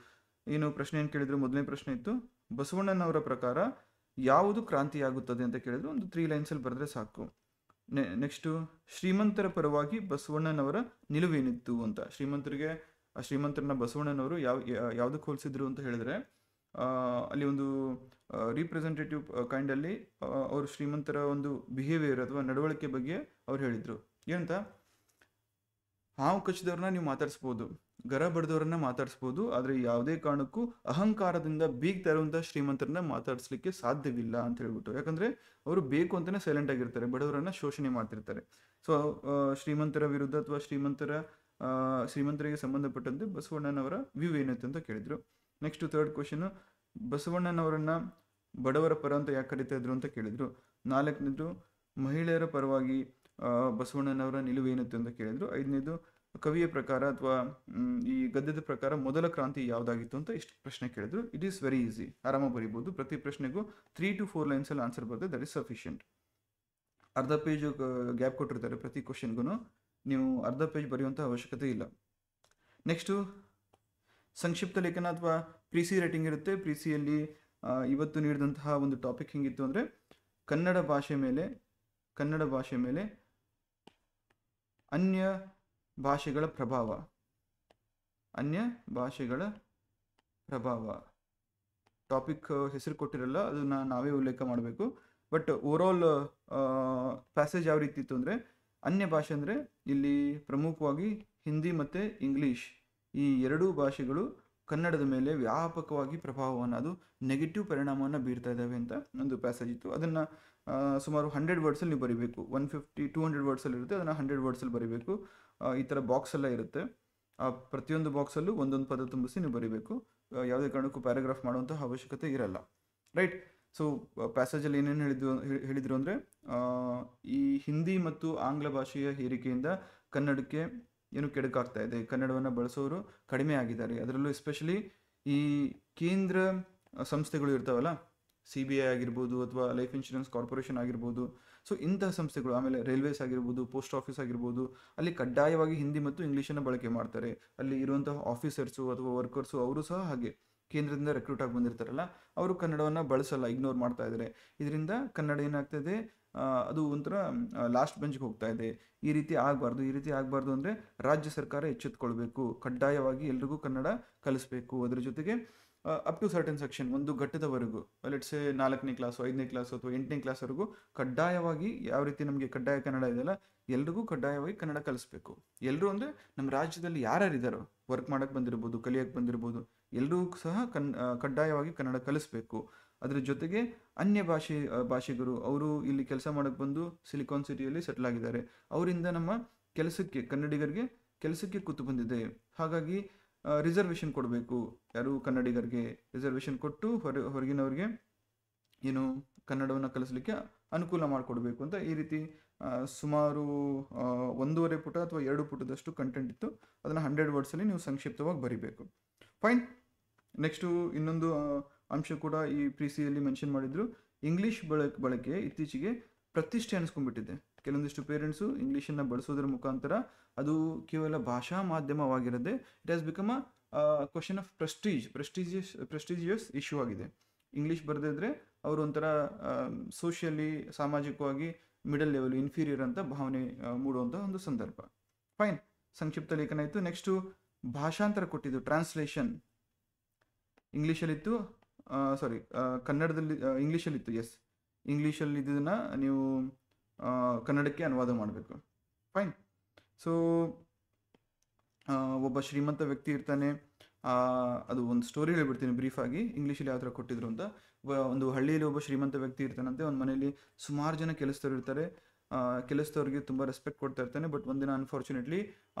ಏನು ಪ್ರಶ್ನೆ ಏನು ಕೇಳಿದ್ರು, ಮೊದಲನೇ ಪ್ರಶ್ನೆ ಇತ್ತು, ಬಸವಣ್ಣನವರ ಪ್ರಕಾರ ಯಾವುದು ಕ್ರಾಂತಿಯಾಗುತ್ತದೆ ಅಂತ ಕೇಳಿದ್ರು. ಒಂದು 3 ಲೈನ್ಸಲ್ಲಿ ಬರೆದ್ರೆ ಸಾಕು. ನೆಕ್ಸ್ಟು ಶ್ರೀಮಂತರ ಪರವಾಗಿ ಬಸವಣ್ಣನವರ ನಿಲುವೇನಿತ್ತು ಅಂತ. ಶ್ರೀಮಂತರನ್ನ ಬಸವಣ್ಣನವರು ಯಾವುದಕ್ಕೆ ಹೋಲಿಸಿದ್ರು ಅಂತ ಹೇಳಿದ್ರೆ, ಅಲ್ಲಿ ಒಂದು ರಿಪ್ರೆಸೆಂಟೇಟಿವ್ ಕೈಂಡಲ್ಲಿ ಅವರು ಶ್ರೀಮಂತರ ಒಂದು ಬಿಹೇವಿಯರ್ ಅಥವಾ ನಡವಳಿಕೆ ಬಗ್ಗೆ ಅವ್ರು ಹೇಳಿದರು. ಏನಂತ, ಹಾವು ಕಚ್ಚಿದವ್ರನ್ನ ನೀವು ಮಾತಾಡಿಸ್ಬೋದು, ಗರ ಬಡ್ದವ್ರನ್ನ ಮಾತಾಡಿಸ್ಬೋದು, ಆದರೆ ಯಾವುದೇ ಕಾರಣಕ್ಕೂ ಅಹಂಕಾರದಿಂದ ಬೀಗ್ತಾ ಇರುವಂಥ ಶ್ರೀಮಂತರನ್ನ ಮಾತಾಡಿಸ್ಲಿಕ್ಕೆ ಸಾಧ್ಯವಿಲ್ಲ ಅಂತ ಹೇಳ್ಬಿಟ್ಟು. ಯಾಕಂದರೆ ಅವರು ಬೇಕು ಅಂತಲೇ ಸೈಲೆಂಟ್ ಆಗಿರ್ತಾರೆ, ಬಡವರನ್ನ ಶೋಷಣೆ ಮಾಡ್ತಿರ್ತಾರೆ. ಸೊ ಶ್ರೀಮಂತರ ವಿರುದ್ಧ ಅಥವಾ ಶ್ರೀಮಂತರಿಗೆ ಸಂಬಂಧಪಟ್ಟಂತೆ ಬಸವಣ್ಣನವರ ವ್ಯೂ ಏನಿತ್ತು ಅಂತ ಕೇಳಿದರು. ನೆಕ್ಸ್ಟ್ ಥರ್ಡ್ ಕ್ವಶನು, ಬಸವಣ್ಣನವರನ್ನ ಬಡವರ ಪರ ಅಂತ ಯಾಕೆ ಕರಿತಾ ಇದ್ರು ಅಂತ ಕೇಳಿದರು. ನಾಲ್ಕನೇದು, ಮಹಿಳೆಯರ ಪರವಾಗಿ ಬಸವಣ್ಣನವರ ನಿಲುವು ಏನಿತ್ತು ಅಂತ ಕೇಳಿದರು. ಐದನೇದು, ಕವಿಯ ಪ್ರಕಾರ ಅಥವಾ ಈ ಗದ್ಯದ ಪ್ರಕಾರ ಮೊದಲ ಕ್ರಾಂತಿ ಯಾವುದಾಗಿತ್ತು ಅಂತ ಇಷ್ಟು ಪ್ರಶ್ನೆ ಕೇಳಿದ್ರು. ಇಟ್ ಈಸ್ ವೆರಿ ಈಸಿ, ಆರಾಮಾಗಿ ಬರೀಬೋದು. ಪ್ರತಿ ಪ್ರಶ್ನೆಗೂ 3 to 4 ಲೈನ್ಸಲ್ಲಿ ಆನ್ಸರ್ ಬರ್ತದೆ, ದಟ್ ಇಸ್ ಸಫಿಷಿಯಂಟ್. ಅರ್ಧ ಪೇಜ್ ಗ್ಯಾಪ್ ಕೊಟ್ಟಿರ್ತಾರೆ ಪ್ರತಿ ಕ್ವಶನ್ಗೂ, ನೀವು ಅರ್ಧ ಪೇಜ್ ಬರೆಯುವಂಥ ಅವಶ್ಯಕತೆ ಇಲ್ಲ. ನೆಕ್ಸ್ಟು ಸಂಕ್ಷಿಪ್ತ ಲೇಖನ ಅಥವಾ ಪ್ರಿಸಿ ರೈಟಿಂಗ್ ಇರುತ್ತೆ. ಪ್ರಿಸಿಯಲ್ಲಿ ಇವತ್ತು ನೀಡಿದಂತಹ ಒಂದು ಟಾಪಿಕ್ ಹೆಂಗಿತ್ತು ಅಂದರೆ, ಕನ್ನಡ ಭಾಷೆ ಮೇಲೆ ಅನ್ಯ ಭಾಷೆಗಳ ಪ್ರಭಾವ ಟಾಪಿಕ್ ಹೆಸರು ಕೊಟ್ಟಿರಲ್ಲ, ಅದನ್ನ ನಾವೇ ಉಲ್ಲೇಖ ಮಾಡಬೇಕು. ಬಟ್ ಓವರಾಲ್ ಪ್ಯಾಸೇಜ್ ಯಾವ ರೀತಿ ಇತ್ತು ಅಂದರೆ, ಅನ್ಯ ಭಾಷೆ ಅಂದರೆ ಇಲ್ಲಿ ಪ್ರಮುಖವಾಗಿ ಹಿಂದಿ ಮತ್ತು ಇಂಗ್ಲೀಷ್, ಈ ಎರಡೂ ಭಾಷೆಗಳು ಕನ್ನಡದ ಮೇಲೆ ವ್ಯಾಪಕವಾಗಿ ಪ್ರಭಾವವನ್ನು, ಅದು ನೆಗೆಟಿವ್ ಪರಿಣಾಮವನ್ನು ಬೀರ್ತಾ ಇದ್ದಾವೆ ಅಂತ ಒಂದು ಪ್ಯಾಸೇಜ್ ಇತ್ತು. ಅದನ್ನು ಸುಮಾರು 100 ವರ್ಡ್ಸಲ್ಲಿ ನೀವು ಬರೀಬೇಕು. 150-200 ವರ್ಡ್ಸಲ್ಲಿ ಇರುತ್ತೆ, ಅದನ್ನು 100 ವರ್ಡ್ಸಲ್ಲಿ ಬರೀಬೇಕು. ಈ ಥರ ಬಾಕ್ಸ್ ಎಲ್ಲ ಇರುತ್ತೆ, ಆ ಪ್ರತಿಯೊಂದು ಬಾಕ್ಸಲ್ಲೂ ಒಂದೊಂದು ಪದ ತುಂಬಿಸಿ ನೀವು ಬರೀಬೇಕು. ಯಾವುದೇ ಕಾರಣಕ್ಕೂ ಪ್ಯಾರಾಗ್ರಾಫ್ ಮಾಡುವಂಥ ಅವಶ್ಯಕತೆ ಇರಲ್ಲ, ರೈಟ್? ಸೊ ಪ್ಯಾಸೇಜಲ್ಲಿ ಏನೇನು ಹೇಳಿದರು ಅಂದರೆ, ಈ ಹಿಂದಿ ಮತ್ತು ಆಂಗ್ಲ ಭಾಷೆಯ ಹೇರಿಕೆಯಿಂದ ಕನ್ನಡಕ್ಕೆ ಏನು ಕೆಡುಕಾಗ್ತಾ ಇದೆ, ಕನ್ನಡವನ್ನು ಬಳಸೋರು ಕಡಿಮೆ ಆಗಿದ್ದಾರೆ. ಅದರಲ್ಲೂ ಎಸ್ಪೆಷಲಿ ಈ ಕೇಂದ್ರ ಸಂಸ್ಥೆಗಳು ಇರ್ತಾವಲ್ಲ, CBI ಆಗಿರ್ಬೋದು ಅಥವಾ ಲೈಫ್ ಇನ್ಶೂರೆನ್ಸ್ ಕಾರ್ಪೊರೇಷನ್ ಆಗಿರ್ಬೋದು, ಸೊ ಇಂತಹ ಸಂಸ್ಥೆಗಳು, ಆಮೇಲೆ ರೈಲ್ವೇಸ್ ಆಗಿರ್ಬೋದು, ಪೋಸ್ಟ್ ಆಫೀಸ್ ಆಗಿರ್ಬೋದು, ಅಲ್ಲಿ ಕಡ್ಡಾಯವಾಗಿ ಹಿಂದಿ ಮತ್ತು ಇಂಗ್ಲೀಷನ್ನು ಬಳಕೆ ಮಾಡ್ತಾರೆ. ಅಲ್ಲಿ ಇರುವಂತಹ ಆಫೀಸರ್ಸು ಅಥವಾ ವರ್ಕರ್ಸು ಅವರು ಸಹ ಹಾಗೆ ಕೇಂದ್ರದಿಂದ ರೆಕ್ರೂಟ್ ಆಗಿ ಬಂದಿರ್ತಾರಲ್ಲ, ಅವರು ಕನ್ನಡವನ್ನು ಬಳಸಲ್ಲ, ಇಗ್ನೋರ್ ಮಾಡ್ತಾ ಇದ್ದಾರೆ. ಇದರಿಂದ ಕನ್ನಡ ಏನಾಗ್ತದೆ, ಅದು ಒಂಥರ ಲಾಸ್ಟ್ ಬೆಂಚ್ಗೆ ಹೋಗ್ತಾ ಇದೆ. ಈ ರೀತಿ ಆಗಬಾರ್ದು ಅಂದರೆ ರಾಜ್ಯ ಸರ್ಕಾರ ಎಚ್ಚೆತ್ಕೊಳ್ಬೇಕು, ಕಡ್ಡಾಯವಾಗಿ ಎಲ್ರಿಗೂ ಕನ್ನಡ ಕಲಿಸ್ಬೇಕು. ಅದರ ಜೊತೆಗೆ ಅಪ್ ಟು ಸರ್ಟನ್ ಸೆಕ್ಷನ್, ಒಂದು ಘಟ್ಟದವರೆಗೂ, ಲೆಟ್ಸೆ 4ನೇ ಕ್ಲಾಸು 5ನೇ ಕ್ಲಾಸು ಅಥವಾ 8ನೇ ಕ್ಲಾಸ್ವರೆಗೂ ಕಡ್ಡಾಯವಾಗಿ, ಯಾವ ರೀತಿ ನಮಗೆ ಕಡ್ಡಾಯ ಕನ್ನಡ ಇದೆಯಲ್ಲ, ಎಲ್ರಿಗೂ ಕಡ್ಡಾಯವಾಗಿ ಕನ್ನಡ ಕಲಿಸ್ಬೇಕು. ಎಲ್ಲರೂ ಅಂದರೆ ನಮ್ಮ ರಾಜ್ಯದಲ್ಲಿ ಯಾರ್ಯಾರಿದ್ದಾರೋ, ವರ್ಕ್ ಮಾಡೋಕ್ಕೆ ಬಂದಿರ್ಬೋದು, ಕಲಿಯೋಕ್ಕೆ ಬಂದಿರ್ಬೋದು, ಎಲ್ಲರೂ ಸಹ ಕಡ್ಡಾಯವಾಗಿ ಕನ್ನಡ ಕಲಿಸ್ಬೇಕು. ಅದರ ಜೊತೆಗೆ ಅನ್ಯ ಭಾಷಿಗರು, ಅವರು ಇಲ್ಲಿ ಕೆಲಸ ಮಾಡೋಕ್ಕೆ ಬಂದು ಸಿಲಿಕಾನ್ ಸಿಟಿಯಲ್ಲಿ ಸೆಟ್ಲ್ ಆಗಿದ್ದಾರೆ, ಅವರಿಂದ ನಮ್ಮ ಕೆಲಸಕ್ಕೆ, ಕನ್ನಡಿಗರಿಗೆ ಕೆಲಸಕ್ಕೆ ಕೂತು ಬಂದಿದೆ. ಹಾಗಾಗಿ ರಿಸರ್ವೇಷನ್ ಕೊಡಬೇಕು, ಯಾರು ಕನ್ನಡಿಗರಿಗೆ ರಿಸರ್ವೇಷನ್ ಕೊಟ್ಟು ಹೊರಗಿನವ್ರಿಗೆ ಏನು ಕನ್ನಡವನ್ನು ಕಲಿಸಲಿಕ್ಕೆ ಅನುಕೂಲ ಮಾಡಿಕೊಡ್ಬೇಕು ಅಂತ. ಈ ರೀತಿ ಸುಮಾರು 1.5 ಪುಟ ಅಥವಾ 2 ಪುಟದಷ್ಟು ಕಂಟೆಂಟ್ ಇತ್ತು. ಅದನ್ನು 100 ವರ್ಡ್ಸಲ್ಲಿ ನೀವು ಸಂಕ್ಷಿಪ್ತವಾಗಿ ಬರೀಬೇಕು. ಫೈನ್. ನೆಕ್ಸ್ಟು ಇನ್ನೊಂದು ಅಂಶ ಕೂಡ ಈ ಪ್ರಿಸಿಯಲ್ಲಿ ಮೆನ್ಷನ್ ಮಾಡಿದ್ರು, ಇಂಗ್ಲೀಷ್ ಬಳಕೆ ಇತ್ತೀಚೆಗೆ ಪ್ರತಿಷ್ಠೆ ಅನಿಸ್ಕೊಂಡ್ಬಿಟ್ಟಿದೆ. ಕೆಲವೊಂದಿಷ್ಟು ಪೇರೆಂಟ್ಸು ಇಂಗ್ಲೀಷನ್ನು ಬಳಸೋದ್ರ ಮುಖಾಂತರ ಅದು ಕೇವಲ ಭಾಷಾ ಮಾಧ್ಯಮವಾಗಿರದೆ, it has become a question of prestigious issue ಆಗಿದೆ. ಇಂಗ್ಲೀಷ್ ಬರೆದಿದ್ರೆ ಅವರು ಒಂಥರ ಸೋಷಿಯಲಿ, ಸಾಮಾಜಿಕವಾಗಿ ಮಿಡಲ್ ಲೆವೆಲ್, ಇನ್ಫೀರಿಯರ್ ಅಂತ ಭಾವನೆ ಮೂಡುವಂಥ ಒಂದು ಸಂದರ್ಭ. ಫೈನ್, ಸಂಕ್ಷಿಪ್ತ ಲೇಖನ ಇತ್ತು. ನೆಕ್ಸ್ಟು ಭಾಷಾಂತರ ಕೊಟ್ಟಿದ್ದು, ಟ್ರಾನ್ಸ್ಲೇಷನ್ ಇಂಗ್ಲೀಷಲ್ಲಿತ್ತು, ಕನ್ನಡದಲ್ಲಿ ಇಂಗ್ಲೀಷಲ್ಲಿತ್ತು. ಎಸ್, ಇಂಗ್ಲೀಷಲ್ಲಿ ಇದನ್ನು ನೀವು ಕನ್ನಡಕ್ಕೆ ಅನುವಾದ ಮಾಡಬೇಕು. ಫೈನ್. ಸೊ ಒಬ್ಬ ಶ್ರೀಮಂತ ವ್ಯಕ್ತಿ ಇರ್ತಾನೆ, ಅದು ಒಂದು ಸ್ಟೋರಿ ಹೇಳ್ಬಿಡ್ತೀನಿ ಬ್ರೀಫಾಗಿ, ಇಂಗ್ಲೀಷಲ್ಲಿ ಯಾವ ಥರ ಕೊಟ್ಟಿದ್ರು ಅಂತ. ಒಂದು ಹಳ್ಳಿಯಲ್ಲಿ ಒಬ್ಬ ಶ್ರೀಮಂತ ವ್ಯಕ್ತಿ ಇರ್ತಾನಂತೆ, ಒಂದು ಮನೆಯಲ್ಲಿ ಸುಮಾರು ಜನ ಕೆಲಸದವ್ರು ಇರ್ತಾರೆ. ಕೆಲಸದವ್ರಿಗೆ ತುಂಬ ರೆಸ್ಪೆಕ್ಟ್ ಕೊಡ್ತಾ ಇರ್ತಾನೆ. ಬಟ್ ಒಂದಿನ ಅನ್ಫಾರ್ಚುನೇಟ್ಲಿ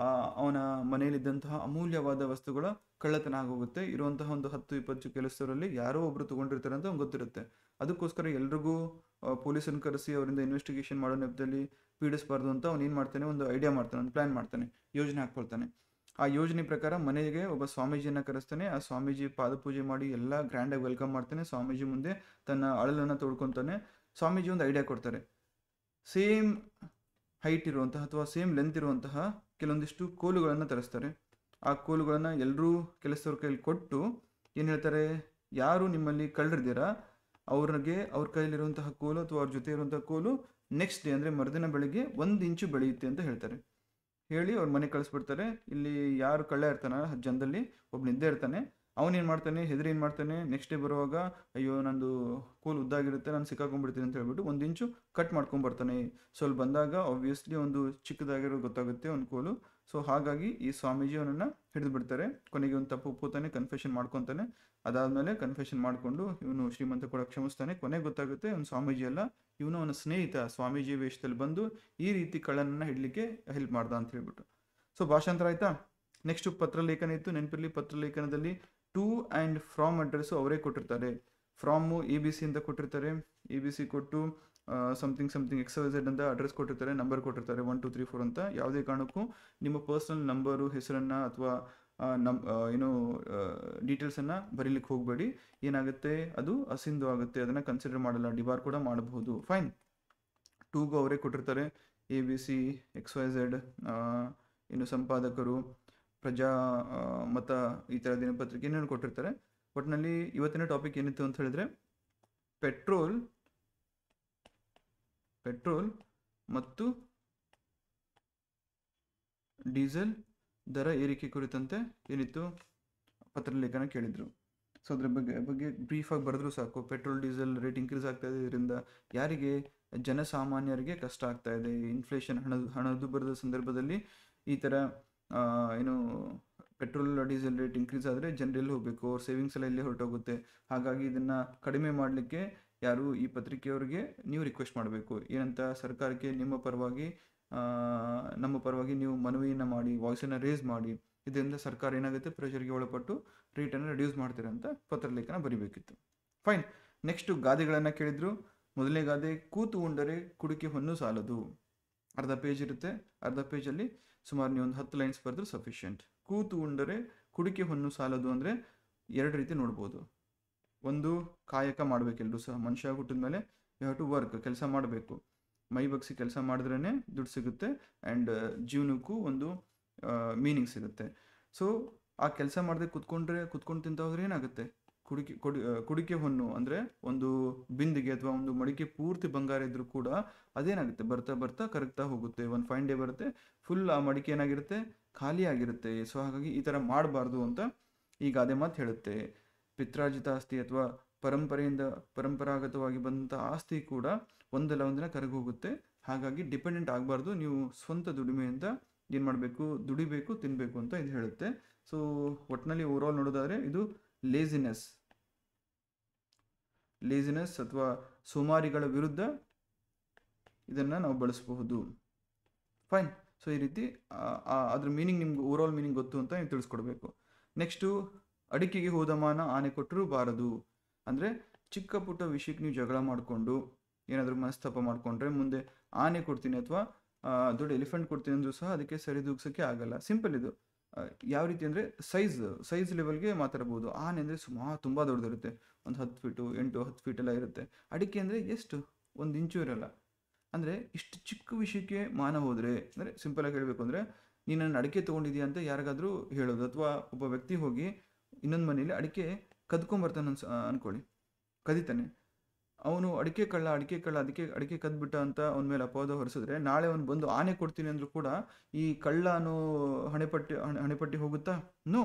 ಅವನ ಮನೆಯಲ್ಲಿದ್ದಂತಹ ಅಮೂಲ್ಯವಾದ ವಸ್ತುಗಳ ಕಳ್ಳತನ ಆಗೋಗುತ್ತೆ. ಇರುವಂತಹ ಒಂದು 10-20 ಕೆಲಸದವರಲ್ಲಿ ಯಾರೋ ಒಬ್ಬರು ತೊಗೊಂಡಿರ್ತಾರೆ ಅಂತ ಅವ್ನಿಗೆ ಗೊತ್ತಿರುತ್ತೆ. ಅದಕ್ಕೋಸ್ಕರ ಎಲ್ರಿಗೂ ಪೊಲೀಸನ್ನು ಕರೆಸಿ ಅವರಿಂದ ಇನ್ವೆಸ್ಟಿಗೇಷನ್ ಮಾಡೋ ನೆಪದಲ್ಲಿ ಪೀಡಿಸಬಾರ್ದು ಅಂತ ಅವ್ನು ಏನು ಮಾಡ್ತಾನೆ, ಒಂದು ಐಡಿಯಾ ಮಾಡ್ತಾನೆ, ಒಂದು ಪ್ಲ್ಯಾನ್ ಮಾಡ್ತಾನೆ, ಯೋಜನೆ ಹಾಕ್ಕೊಳ್ತಾನೆ. ಆ ಯೋಜನೆ ಪ್ರಕಾರ ಮನೆಗೆ ಒಬ್ಬ ಸ್ವಾಮೀಜಿಯನ್ನು ಕರೆಸ್ತಾನೆ. ಆ ಸ್ವಾಮೀಜಿ ಪಾದಪೂಜೆ ಮಾಡಿ ಎಲ್ಲ ಗ್ರ್ಯಾಂಡಾಗಿ ವೆಲ್ಕಮ್ ಮಾಡ್ತಾನೆ. ಸ್ವಾಮೀಜಿ ಮುಂದೆ ತನ್ನ ಅಳಲನ್ನು ತೊಡ್ಕೊತಾನೆ. ಸ್ವಾಮೀಜಿ ಒಂದು ಐಡಿಯಾ ಕೊಡ್ತಾರೆ. ಸೇಮ್ ಹೈಟ್ ಇರುವಂತಹ ಅಥವಾ ಸೇಮ್ ಲೆಂತ್ ಇರುವಂತಹ ಕೆಲವೊಂದಿಷ್ಟು ಕೋಲುಗಳನ್ನು ತರಿಸ್ತಾರೆ. ಆ ಕೋಲುಗಳನ್ನು ಎಲ್ಲರೂ ಕೆಲಸದವ್ರ ಕೈಯಲ್ಲಿ ಕೊಟ್ಟು ಏನು ಹೇಳ್ತಾರೆ, ಯಾರು ನಿಮ್ಮಲ್ಲಿ ಕಳ್ಳರಿದ್ದೀರಾ ಅವ್ರಿಗೆ ಅವ್ರ ಕೈಲಿರುವಂತಹ ಕೋಲು ಅಥವಾ ಅವ್ರ ಜೊತೆ ಇರುವಂತಹ ಕೋಲು ನೆಕ್ಸ್ಟ್ ಡೇ ಅಂದರೆ ಮರುದಿನ ಬೆಳಿಗ್ಗೆ 1 ಇಂಚು ಬೆಳೆಯುತ್ತೆ ಅಂತ ಹೇಳ್ತಾರೆ. ಹೇಳಿ ಅವ್ರ ಮನೆ ಕಳಿಸ್ಬಿಡ್ತಾರೆ. ಇಲ್ಲಿ ಯಾರು ಕಳ್ಳ ಇರ್ತಾನ ಜನದಲ್ಲಿ ಒಬ್ಬ ನಿದ್ದೆ ಇರ್ತಾನೆ, ಅವನೇನು ಮಾಡ್ತಾನೆ, ಹೆದರಿ ಏನು ಮಾಡ್ತಾನೆ, ನೆಕ್ಸ್ಟ್ ಡೇ ಬರುವಾಗ ಅಯ್ಯೋ ನಂದು ಕೋಲು ಉದ್ದಾಗಿರುತ್ತೆ, ನಾನು ಸಿಕ್ಕಾಕೊಂಡ್ಬಿಡ್ತೀನಿ ಅಂತ ಹೇಳ್ಬಿಟ್ಟು 1 ಇಂಚು ಕಟ್ ಮಾಡ್ಕೊಂಡ್ಬರ್ತಾನೆ. ಸೊ ಅಲ್ಲಿ ಬಂದಾಗ ಆಬ್ವಿಯಸ್ಲಿ ಒಂದು ಚಿಕ್ಕದಾಗಿರೋ ಗೊತ್ತಾಗುತ್ತೆ ಒಂದು ಕೋಲು. ಸೊ ಹಾಗಾಗಿ ಈ ಸ್ವಾಮೀಜಿ ಅವನನ್ನು ಹಿಡಿದು ಬಿಡ್ತಾರೆ. ಕೊನೆಗೆ ಒಂದು ತಪ್ಪು ಒಪ್ಪುತ್ತಾನೆ, ಕನ್ಫೆಷನ್ ಮಾಡ್ಕೊತಾನೆ. ಅದಾದಮೇಲೆ ಕನ್ಫೆಷನ್ ಮಾಡಿಕೊಂಡು ಇವನು ಶ್ರೀಮಂತ ಕೂಡ ಕ್ಷಮಿಸ್ತಾನೆ. ಕೊನೆಗೆ ಗೊತ್ತಾಗುತ್ತೆ ಅವನು ಸ್ವಾಮೀಜಿ ಅಲ್ಲ, ಇವನು ಅವನ ಸ್ನೇಹಿತ ಸ್ವಾಮೀಜಿ ವೇಷದಲ್ಲಿ ಬಂದು ಈ ರೀತಿ ಕಳ್ಳನನ್ನು ಹಿಡಲಿಕ್ಕೆ ಹೆಲ್ಪ್ ಮಾಡ್ದ ಅಂತ ಹೇಳ್ಬಿಟ್ಟು. ಸೊ ಭಾಷಾಂತರ ಆಯಿತಾ. ನೆಕ್ಸ್ಟು ಪತ್ರಲೇಖನ ಇತ್ತು. ನೆನಪಿರಲಿ, ಪತ್ರಲೇಖನದಲ್ಲಿ ಟು ಆ್ಯಂಡ್ ಫ್ರಾಮ್ ಅಡ್ರೆಸ್ಸು ಅವರೇ ಕೊಟ್ಟಿರ್ತಾರೆ. ಫ್ರಾಮು ABC ಅಂತ ಕೊಟ್ಟಿರ್ತಾರೆ. ABC ಕೊಟ್ಟು ಸಮಥಿಂಗ್ XYZ ಅಂತ ಅಡ್ರೆಸ್ ಕೊಟ್ಟಿರ್ತಾರೆ, ನಂಬರ್ ಕೊಟ್ಟಿರ್ತಾರೆ 1 2 3 4 ಅಂತ. ಯಾವುದೇ ಕಾರಣಕ್ಕೂ ನಿಮ್ಮ ಪರ್ಸ್ನಲ್ ನಂಬರು, ಹೆಸರನ್ನು ಅಥವಾ ಡೀಟೇಲ್ಸನ್ನು ಬರೀಲಿಕ್ಕೆ ಹೋಗಬೇಡಿ. ಏನಾಗುತ್ತೆ, ಅದು ಅಸಿಂಧು ಆಗುತ್ತೆ, ಅದನ್ನು ಕನ್ಸಿಡರ್ ಮಾಡಲ್ಲ, ಡಿಬಾರ್ ಕೂಡ ಮಾಡಬಹುದು. ಫೈನ್. ಟೂಗೂ ಅವರೇ ಕೊಟ್ಟಿರ್ತಾರೆ. ABC XYZ, ಸಂಪಾದಕರು, ಪ್ರಜಾ ಮತ, ಈ ಥರ ದಿನಪತ್ರಿಕೆ ಏನೇನು ಕೊಟ್ಟಿರ್ತಾರೆ. ಒಟ್ಟಿನಲ್ಲಿ ಇವತ್ತಿನ ಟಾಪಿಕ್ ಏನಿತ್ತು ಅಂತ ಹೇಳಿದ್ರೆ ಪೆಟ್ರೋಲ್ ಮತ್ತು ಡೀಸೆಲ್ ದರ ಏರಿಕೆ ಕುರಿತಂತೆ ಏನಿತ್ತು ಪತ್ರಲೇಖನ ಕೇಳಿದರು. ಸೊ ಅದ್ರ ಬಗ್ಗೆ ಬ್ರೀಫಾಗಿ ಬರೆದ್ರು ಸಾಕು. ಪೆಟ್ರೋಲ್ ಡೀಸೆಲ್ ರೇಟ್ ಇನ್ಕ್ರೀಸ್ ಆಗ್ತಾ ಇದೆ, ಇದರಿಂದ ಯಾರಿಗೆ, ಜನಸಾಮಾನ್ಯರಿಗೆ ಕಷ್ಟ ಆಗ್ತಾ ಇದೆ. ಇನ್ಫ್ಲೇಷನ್, ಹಣದು ಬರದ ಸಂದರ್ಭದಲ್ಲಿ ಈ ಥರ ಪೆಟ್ರೋಲ್ ಡೀಸೆಲ್ ರೇಟ್ ಇನ್ಕ್ರೀಸ್ ಆದರೆ ಜನರೆಲ್ಲಿ ಹೋಗಬೇಕು, ಅವ್ರ ಸೇವಿಂಗ್ಸ್ ಎಲ್ಲ ಇಲ್ಲೇ ಹೊರಟೋಗುತ್ತೆ. ಹಾಗಾಗಿ ಇದನ್ನು ಕಡಿಮೆ ಮಾಡಲಿಕ್ಕೆ ಯಾರು ಈ ಪತ್ರಿಕೆಯವರಿಗೆ ನೀವು ರಿಕ್ವೆಸ್ಟ್ ಮಾಡಬೇಕು. ಏನಂತ, ಸರ್ಕಾರಕ್ಕೆ ನಮ್ಮ ಪರವಾಗಿ ನೀವು ಮನವಿಯನ್ನು ಮಾಡಿ, ವಾಯ್ಸನ್ನು ರೇಸ್ ಮಾಡಿ. ಇದರಿಂದ ಸರ್ಕಾರ ಏನಾಗುತ್ತೆ, ಪ್ರೆಷರ್ಗೆ ಒಳಪಟ್ಟು ರೇಟನ್ನು ರಿಡ್ಯೂಸ್ ಮಾಡ್ತಾರೆ ಅಂತ ಪತ್ರಲೇಖನ ಬರಿಬೇಕಿತ್ತು. ಫೈನ್. ನೆಕ್ಸ್ಟು ಗಾದೆಗಳನ್ನು ಕೇಳಿದ್ರು. ಮೊದಲನೇ ಗಾದೆ, ಕೂತು ಉಂಡರೆ ಕುಡಿಕೆ ಹೊನ್ನು ಸಾಲದು. ಅರ್ಧ ಪೇಜ್ ಇರುತ್ತೆ. ಅರ್ಧ ಪೇಜಲ್ಲಿ ಸುಮಾರು ನೀವು ಒಂದು 10 ಲೈನ್ಸ್ ಬರೆದ್ರು ಸಫಿಷಿಯೆಂಟ್. ಕೂತು ಉಂಡರೆ ಕುಡಿಕೆ ಹೊನ್ನು ಸಾಲದು ಅಂದರೆ 2 ರೀತಿ ನೋಡ್ಬೋದು. ಒಂದು, ಕಾಯಕ ಮಾಡಬೇಕೆಲ್ಲರೂ ಸಹ. ಮನುಷ್ಯ ಹುಟ್ಟಿದ ಮೇಲೆ ಯು ಹ್ಯಾವ್ ಟು ವರ್ಕ್, ಕೆಲಸ ಮಾಡಬೇಕು. ಮೈ ಬಗ್ಸಿ ಕೆಲಸ ಮಾಡಿದ್ರೇ ದುಡ್ಡು ಸಿಗುತ್ತೆ ಆ್ಯಂಡ್ ಜೀವನಕ್ಕೂ ಒಂದು ಮೀನಿಂಗ್ ಸಿಗುತ್ತೆ. ಸೊ ಆ ಕೆಲಸ ಮಾಡದೆ ಕುತ್ಕೊಂಡು ತಿಂತ ಹೋದ್ರೆ ಏನಾಗುತ್ತೆ, ಕುಡಿಕೆ ಹೊನ್ನು ಅಂದರೆ ಒಂದು ಬಿಂದಿಗೆ ಅಥವಾ ಒಂದು ಮಡಿಕೆ ಪೂರ್ತಿ ಬಂಗಾರ ಇದ್ರೂ ಕೂಡ ಅದೇನಾಗುತ್ತೆ, ಬರ್ತಾ ಬರ್ತಾ ಕರಗ್ತಾ ಹೋಗುತ್ತೆ. ಒಂದು ಫೈನ್ ಡೇ ಬರುತ್ತೆ, ಫುಲ್ ಆ ಮಡಿಕೆ ಏನಾಗಿರುತ್ತೆ, ಖಾಲಿ ಆಗಿರುತ್ತೆ. ಸೊ ಹಾಗಾಗಿ ಈ ಥರ ಮಾಡಬಾರ್ದು ಅಂತ ಈ ಗಾದೆ ಮಾತು ಹೇಳುತ್ತೆ. ಪಿತ್ರಾರ್ಜಿತ ಆಸ್ತಿ ಅಥವಾ ಪರಂಪರಾಗತವಾಗಿ ಬಂದಂಥ ಆಸ್ತಿ ಕೂಡ ಒಂದಲ್ಲ ಒಂದಿನ ಕರಗೋಗುತ್ತೆ. ಹಾಗಾಗಿ ಡಿಪೆಂಡೆಂಟ್ ಆಗಬಾರ್ದು. ನೀವು ಸ್ವಂತ ದುಡಿಮೆಯಿಂದ ಏನು ಮಾಡಬೇಕು, ದುಡಿಬೇಕು, ತಿನ್ನಬೇಕು ಅಂತ ಇದು ಹೇಳುತ್ತೆ. ಸೊ ಒಟ್ಟಿನಲ್ಲಿ ಓವರಾಲ್ ನೋಡೋದಾದರೆ ಇದು ಲೇಜಿನೆಸ್ ಅಥವಾ ಸೋಮಾರಿಗಳ ವಿರುದ್ಧ ಇದನ್ನು ನಾವು ಬಳಸಬಹುದು. ಫೈನ್. ಸೊ ಈ ರೀತಿ ಅದ್ರ ಮೀನಿಂಗ್ ನಿಮ್ಗೆ ಓವರಾಲ್ ಮೀನಿಂಗ್ ಗೊತ್ತು ಅಂತ ನೀವು ತಿಳಿಸ್ಕೊಡ್ಬೇಕು. ನೆಕ್ಸ್ಟು, ಅಡಿಕೆಗೆ ಹೋದ ಮಾನ ಆನೆ ಕೊಟ್ಟರೂ ಬಾರದು. ಅಂದರೆ ಚಿಕ್ಕ ಪುಟ್ಟ ವಿಷಯಕ್ಕೆ ನೀವು ಜಗಳ ಮಾಡಿಕೊಂಡು ಏನಾದರೂ ಮನಸ್ತಾಪ ಮಾಡಿಕೊಂಡ್ರೆ ಮುಂದೆ ಆನೆ ಕೊಡ್ತೀನಿ ಅಥವಾ ದೊಡ್ಡ ಎಲಿಫೆಂಟ್ ಕೊಡ್ತೀನಿ ಅಂದರೂ ಸಹ ಅದಕ್ಕೆ ಸರಿದೂಗ್ಸೋಕ್ಕೆ ಆಗಲ್ಲ. ಸಿಂಪಲ್ ಇದು. ಯಾವ ರೀತಿ ಅಂದರೆ ಸೈಜ್ ಲೆವೆಲ್ಗೆ ಮಾತಾಡ್ಬೋದು. ಆನೆ ಅಂದರೆ ತುಂಬ ದೊಡ್ಡದಿರುತ್ತೆ, ಒಂದು 10 ಫೀಟು 8-10 ಫೀಟೆಲ್ಲ ಇರುತ್ತೆ. ಅಡಿಕೆ ಅಂದರೆ ಎಷ್ಟು, 1 ಇಂಚು ಇರಲ್ಲ. ಅಂದರೆ ಇಷ್ಟು ಚಿಕ್ಕ ವಿಷಯಕ್ಕೆ ಮಾನ ಹೋದರೆ, ಅಂದರೆ ಸಿಂಪಲಾಗಿ ಹೇಳಬೇಕು ಅಂದರೆ, ನೀನು ನನ್ನ ಅಡಿಕೆ ತೊಗೊಂಡಿದ್ದೀಯ ಅಂತ ಯಾರಿಗಾದರೂ ಹೇಳೋದು, ಅಥವಾ ಒಬ್ಬ ವ್ಯಕ್ತಿ ಹೋಗಿ ಇನ್ನೊಂದು ಮನೇಲಿ ಅಡಿಕೆ ಕದ್ಕೊಂಬರ್ತಾನೆ ಅಂದ್ಕೊಳ್ಳಿ, ಕದಿತಾನೆ. ಅವನು ಅಡಿಕೆ ಕಳ್ಳ ಅದಕ್ಕೆ ಅಡಿಕೆ ಕದ್ಬಿಟ್ಟ ಅಂತ ಅವನ ಮೇಲೆ ಅಪವಾದ ಹೊರಿಸಿದ್ರೆ, ನಾಳೆ ಅವನು ಬಂದು ಆನೆ ಕೊಡ್ತೀನಿ ಅಂದರೂ ಕೂಡ ಈ ಕಳ್ಳ ಅನ್ನೋ ಹಣೆಪಟ್ಟಿ ಹೋಗುತ್ತಾ? ನೋ.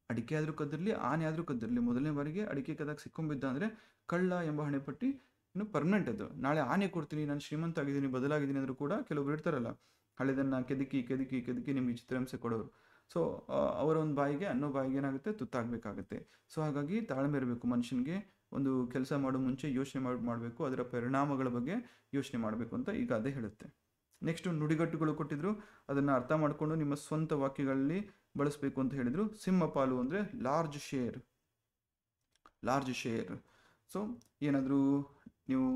ಅಡಿಕೆ ಆದರೂ ಕದ್ದಿರಲಿ, ಆನೆ ಆದರೂ ಕದ್ದಿರಲಿ, ಮೊದಲನೇ ಬಾರಿಗೆ ಅಡಿಕೆ ಕದಾಗ ಸಿಕ್ಕೊಂಬಿದ್ದ ಅಂದರೆ ಕಳ್ಳ ಎಂಬ ಹಣೆಪಟ್ಟಿ ಇನ್ನು ಪರ್ಮನೆಂಟ್ ಅದು. ನಾಳೆ ಆನೆ ಕೊಡ್ತೀನಿ, ನಾನು ಶ್ರೀಮಂತ ಆಗಿದ್ದೀನಿ, ಬದಲಾಗಿದ್ದೀನಿ ಅಂದರೂ ಕೂಡ ಕೆಲವೊಬ್ರು ಇರ್ತಾರಲ್ಲ, ಹಳೆದನ್ನು ಕೆದಕಿ ನಿಮಗೆ ಚಿತ್ರಹಿಂಸೆ ಕೊಡೋರು. ಸೊ ಅವರ ಒಂದು ಬಾಯಿಗೆ ಅನ್ನೋ ಬಾಯಿಗೆ ಏನಾಗುತ್ತೆ, ತುತ್ತಾಗಬೇಕಾಗುತ್ತೆ. ಸೊ ಹಾಗಾಗಿ ತಾಳ್ಮೆ ಇರಬೇಕು ಮನುಷ್ಯನಿಗೆ. ಒಂದು ಕೆಲಸ ಮಾಡೋ ಮುಂಚೆ ಯೋಚನೆ ಮಾಡಬೇಕು, ಅದರ ಪರಿಣಾಮಗಳ ಬಗ್ಗೆ ಯೋಚನೆ ಮಾಡಬೇಕು ಅಂತ ಈಗ ಅದೇ ಹೇಳುತ್ತೆ. ನೆಕ್ಸ್ಟು, ನುಡಿಗಟ್ಟುಗಳು ಕೊಟ್ಟಿದ್ರು, ಅದನ್ನು ಅರ್ಥ ಮಾಡಿಕೊಂಡು ನಿಮ್ಮ ಸ್ವಂತ ವಾಕ್ಯಗಳಲ್ಲಿ ಬಳಸಬೇಕು ಅಂತ ಹೇಳಿದರು. ಸಿಂಹಪಾಲು ಅಂದರೆ ಲಾರ್ಜ್ ಶೇರ್. ಸೊ ಏನಾದರೂ ನೀವು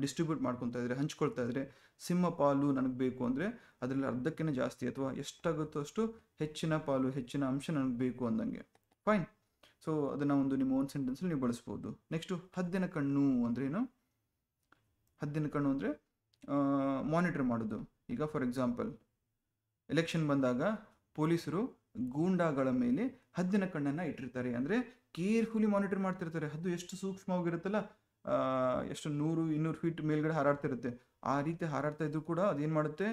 ಡಿಸ್ಟ್ರಿಬ್ಯೂಟ್ ಮಾಡ್ಕೊತಾ ಇದ್ರೆ, ಹಂಚ್ಕೊಳ್ತಾ ಇದ್ರೆ, ಸಿಂಹಪಾಲು ನನಗೆ ಬೇಕು ಅಂದರೆ ಅದರಲ್ಲಿ ಅರ್ಧಕ್ಕಿಂತ ಜಾಸ್ತಿ ಅಥವಾ ಎಷ್ಟಾಗುತ್ತೋ ಅಷ್ಟು ಹೆಚ್ಚಿನ ಪಾಲು, ಹೆಚ್ಚಿನ ಅಂಶ ನನಗೆ ಬೇಕು ಅಂದಂಗೆ. ಫೈನ್. ಸೊ ಅದನ್ನು ಒಂದು ನಿಮ್ಮ ಓನ್ ಸೆಂಟೆನ್ಸಲ್ಲಿ ನೀವು ಬಳಸ್ಬೋದು. ನೆಕ್ಸ್ಟು, ಹದ್ದಿನ ಕಣ್ಣು ಅಂದರೆ ಏನು? ಹದ್ದಿನ ಕಣ್ಣು ಅಂದರೆ ಮಾನಿಟರ್ ಮಾಡೋದು. ಈಗ ಫಾರ್ ಎಕ್ಸಾಂಪಲ್, ಎಲೆಕ್ಷನ್ ಬಂದಾಗ ಪೊಲೀಸರು ಗೂಂಡಾಗಳ ಮೇಲೆ ಹದ್ದಿನ ಕಣ್ಣನ್ನು ಇಟ್ಟಿರ್ತಾರೆ. ಅಂದರೆ ಕೇರ್ಫುಲಿ ಮಾನಿಟರ್ ಮಾಡ್ತಿರ್ತಾರೆ. ಹದ್ದು ಎಷ್ಟು ಸೂಕ್ಷ್ಮವಾಗಿರುತ್ತಲ್ಲ, ಎಷ್ಟು 100-200 ಫೀಟ್ ಮೇಲ್ಗಡೆ ಹಾರಾಡ್ತಿರುತ್ತೆ. ಆ ರೀತಿ ಹಾರಾಡ್ತಾ ಇದ್ರು ಕೂಡ ಅದೇನು ಮಾಡುತ್ತೆ,